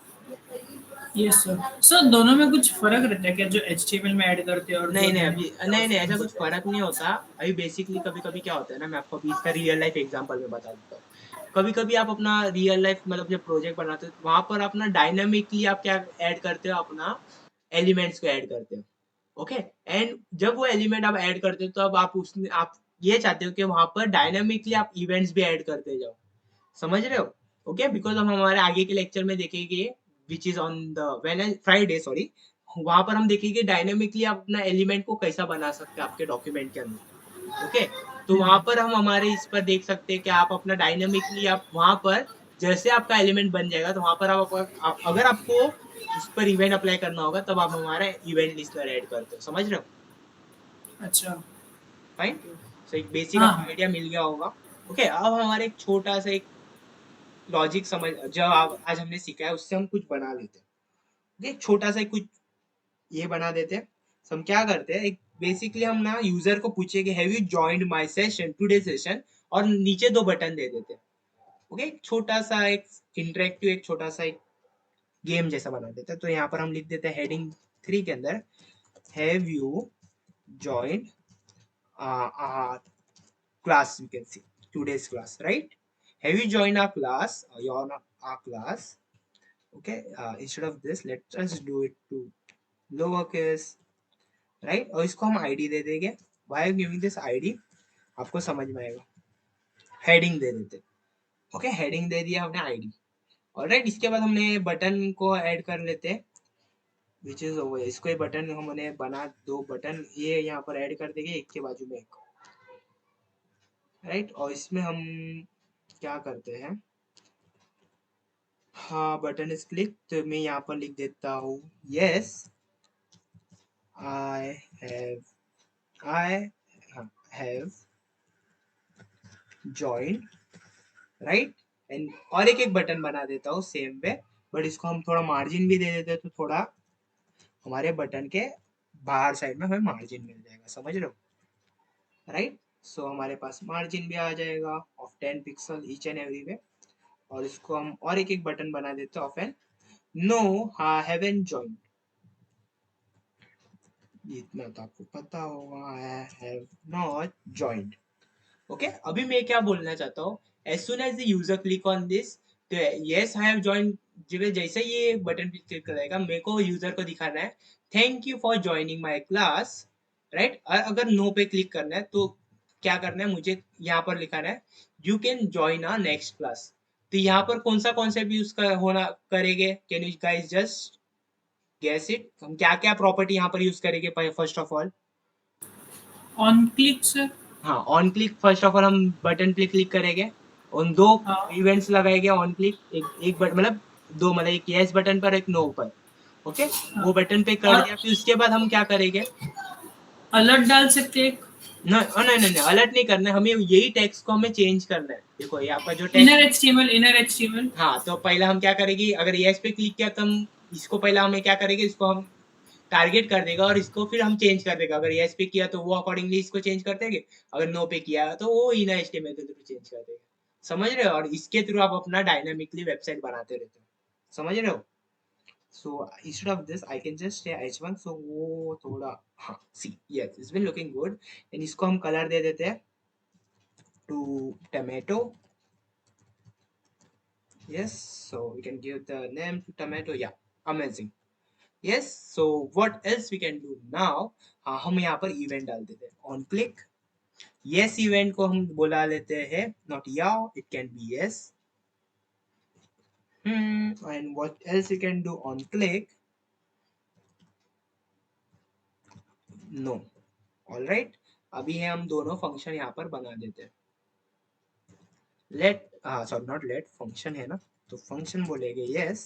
Yes sir. Sir दोनों में कुछ फर्क रहता है क्या, जो एचटीएमएल में ऐड करते हैं और जो नहीं नहीं, अभी डायनेमिक नहीं नहीं, जावास्क्रिप्ट ऐसा में कुछ करते फर्क नहीं होता। अभी बेसिकली कभी कभी क्या होता है ना, मैं आपको अभी इसका रियल लाइफ एग्जांपल में बता देता हूँ। कभी कभी आप अपना रियल लाइफ मतलब जब प्रोजेक्ट बनाते हो, वहां पर अपना डायनामिकली आप क्या ऐड करते हो, अपना एलिमेंट्स को ऐड करते हो। ओके, एंड जब वो एलिमेंट आप ऐड करते हो, तो अब आप उसमें आप ये चाहते हो कि वहां पर डायनामिकली आप इवेंट्स भी ऐड करते जाओ। समझ रहे हो? ओके, बिकॉज हम हमारे आगे के लेक्चर में देखेंगे which is on the when Friday sorry, वहां पर हम देखेंगे डायनेमिकली आप अपना एलिमेंट को कैसा बना सकते हैं आपके डॉक्यूमेंट के अंदर। ओके, तो वहां पर हम हमारे इस पर देख सकते हैं कि आप अपना डायनेमिकली आप वहां पर जैसे आपका एलिमेंट बन जाएगा, तो वहां पर अगर आपको उस पर इवेंट अप्लाई करना होगा, तब आप हमारा इवेंट लिस्टनर ऐड करते हो। समझ रहे हो? अच्छा। फाइन। सो एक बेसिक हाँ आपको हाँ। आइडिया मिल गया होगा। ओके, अब हमारे एक छोटा सा एक लॉजिक समझ जो आज हमने सीखा है उससे हम कुछ बना लेते हैं। एक छोटा सा कुछ ये बना देते हैं। So, हम क्या करते हैं, एक बेसिकली हम ना यूजर को पूछे कि have you joined my session today session, और नीचे दो बटन दे देते हैं। ओके, एक छोटा सा एक इंटरेक्टिव एक छोटा सा एक गेम जैसा बना देते हैं। तो यहाँ पर हम लिख देते हैं हेडिंग 3 के अंदर, have you joined class, we can see today's class, right? Have you joined our class, our class? Okay, instead of this let us do it to lowercase, right? और इसको हम id दे देंगे। why giving this id, आपको समझ में आएगा। Heading दे देते, okay, heading दे दिया हमने id। ऑलराइट, इसके बाद हमने बटन को ऐड कर लेते हैं, विच इज ओवर। इसको बटन हमने बना दो बटन ये यहाँ पर ऐड कर देंगे, एक के बाजू में एक, राइट। और इसमें हम क्या करते हैं, हाँ बटन इज क्लिक, तो मैं यहाँ पर लिख देता हूँ yes I have I have joined, right. And और एक एक बटन बना देता हूँ सेम वे, बट इसको हम थोड़ा मार्जिन भी दे देते हैं, तो थोड़ा हमारे बटन के बाहर साइड में हमें मार्जिन मिल जाएगा। समझ रहे हो? राइट। सो हमारे पास मार्जिन भी आ जाएगा of 10 pixel each and every way. और इसको हम और एक एक बटन बना देते हैं of an no haven't joined, इतना तो आपको पता होगा, I have not joined. Okay, अभी मैं क्या बोलना चाहता हूँ, as soon as the user click on this, तो यस आई हैव जॉइंड, जैसे ये बटन पे क्लिक करेगा, मेरे को यूजर को दिखाना है thank you for joining my class, right. और अगर नो पे क्लिक करना है तो क्या करना है, मुझे यहाँ पर लिखाना है you can join our next class. तो यहाँ पर कौन सा कॉन्सेप्ट यूज कर होना करेंगे, can you guys just guess it, हम क्या क्या प्रॉपर्टी यहाँ पर यूज करेंगे first of all. On click sir. हाँ, on click first of all हम बटन पे क्लिक करेंगे, उन दो हाँ इवेंट्स लगाएंगे ऑन क्लिक, एक एक मतलब दो, मतलब एक यस बटन पर एक नो पर। ओके, हाँ। वो बटन पे कर और दिया, फिर उसके बाद हम क्या करेंगे, अलर्ट डाल सकते हैं। नहीं नहीं नहीं, अलर्ट नहीं करना है हमें, यही टेक्स्ट को हमें चेंज करना है। देखो ये आपका जो text, inner HTML, inner HTML. हाँ, तो पहला हम क्या करेंगे, अगर यस पे क्लिक किया तो हम इसको पहला हमें क्या करेंगे, इसको हम टारगेट कर देगा और इसको फिर हम चेंज कर देगा। अगर यस पे किया तो वो अकॉर्डिंगली इसको चेंज कर देंगे, अगर नो पे किया तो वो इनर एचटीएमएल के थ्रू चेंज कर देगा। समझ रहे हो? और इसके थ्रू आप अपना डायनामिकली वेबसाइट बनाते रहते हो। समझ रहे हो? So instead of this, I can just say h1. So वो थोड़ा हाँ see yes it's been looking good. And इसको हम color दे देते हैं to tomato. Yes, so we can give the name to tomato. Yeah, amazing. Yes, so what else we can do now? हाँ हम यहाँ पर event डाल देते हैं on click. Yes event को हम बुला लेते हैं not yeah, it can be yes. And what else we can do on click? No. All right. अभी है हम दोनों फंक्शन यहाँ पर बना देते हैं. Let sorry not let function है ना, तो फंक्शन बोलेंगे yes.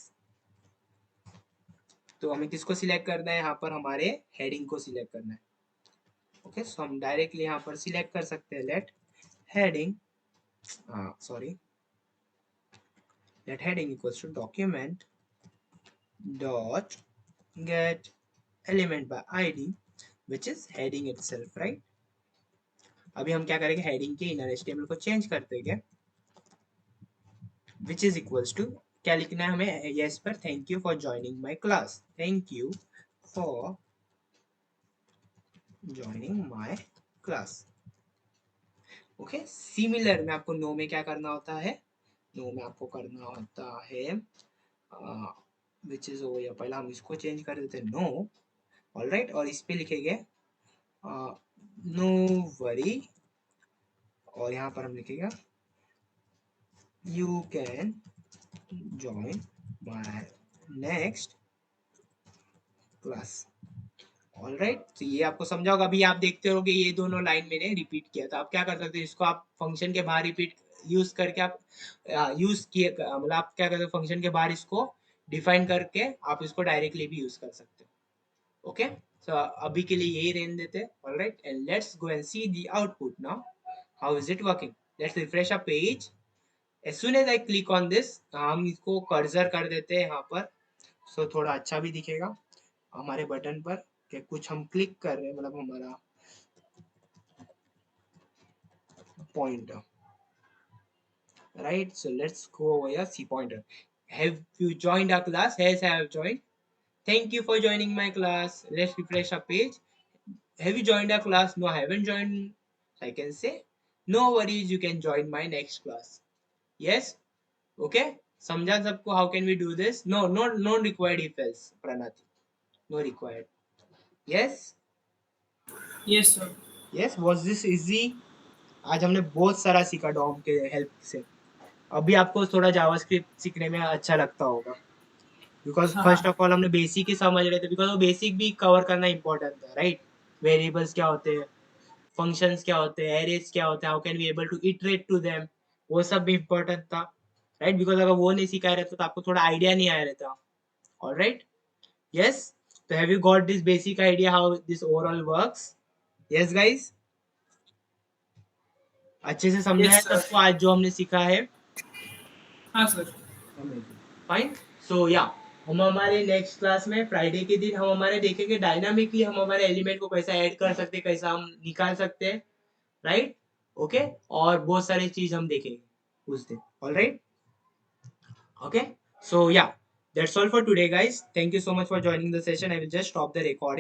तो हमें किसको सिलेक्ट करना है यहाँ पर, हमारे हेडिंग को सिलेक्ट करना है. ओके सो हम डायरेक्टली यहाँ पर सिलेक्ट कर सकते हैं let heading sorry let heading equals to document dot get element by id which is heading itself, right? अभी हम क्या करेंगे, हेडिंग के इनर एचटीएमएल को चेंज करते हैं which is equals to क्या लिखना है हमें, yes पर thank you for joining my class, thank you for joining my class. Okay similar में आपको नो में क्या करना होता है, नो में आपको करना होता है विच इज ओवर हियर. पहला हम इसको चेंज कर देते हैं नो. ऑलराइट, और इस पे लिखेंगे नो वरी, और यहाँ पर हम लिखेगा you can join my next class. Alright, तो ये आपको समझा होगा. अभी आप देखते होगे ये दोनों लाइन मैंने रिपीट किया, तो आप क्या कर सकते हैं, इसको आप फंक्शन के बाहर रिपीट यूज करके आप यूज किए, मतलब आप क्या करते हो फंक्शन के बाहर इसको डिफाइन करके आप इसको डायरेक्टली भी यूज कर सकते हो. ओके सो अभी के लिए यही रहने देते हैं. Alright, and let's go and see the output now. How is it working? Let's refresh a page. As soon as I click on this, हम इसको कर्सर कर देते हैं यहाँ पर, सो थोड़ा अच्छा भी दिखेगा हमारे बटन पर कि कुछ हम क्लिक कर रहे हैं, मतलब हमारा pointer. Right, so let's go over here. See pointer. Have you joined our class? Yes I have joined. Thank you for joining my class. Let's refresh our page. Have you joined our class? No I haven't joined. I can say no worries, you can join my next class. Yes, okay समझा सबको? How can we do this? No no no required if else Pranati, no required. Yes Yes, sir. Yes, was this easy? आज हमने बहुत सारा सीखा Dom के help से. अभी आपको थोड़ा जावास्क्रिप्ट सीखने में अच्छा लगता होगा, बिकॉज हाँ फर्स्ट हाँ. ऑफ ऑल हमने बेसिक ही समझ रहे थे, बिकॉज वो बेसिक भी कवर करना इंपॉर्टेंट था, राइट? वेरिएबल्स क्या होते हैं, फंक्शंस क्या होते हैं, एरेज क्या होते हैं, how can we able to iterate to them, वो सब भी इंपॉर्टेंट था, राइट? बिकॉज अगर वो नहीं सिखाया रहता तो आपको थोड़ा आइडिया नहीं आया रहता. Alright, yes. तो have you got this basic idea how this overall works? Yes guys, अच्छे से समझा Yes, है sir. सबको आज जो हमने सीखा है? हाँ सर. Amazing, fine. सो या हम हमारे नेक्स्ट क्लास में फ्राइडे के दिन हम हमारे देखेंगे डायनामिकली हम हमारे एलिमेंट को कैसा ऐड कर सकते हैं, कैसा हम निकाल सकते हैं, राइट? ओके, और बहुत सारी चीज हम देखेंगे उस दिन. Alright, okay. So yeah, that's all for today guys. Thank you so much for joining the session. I will just stop the recording.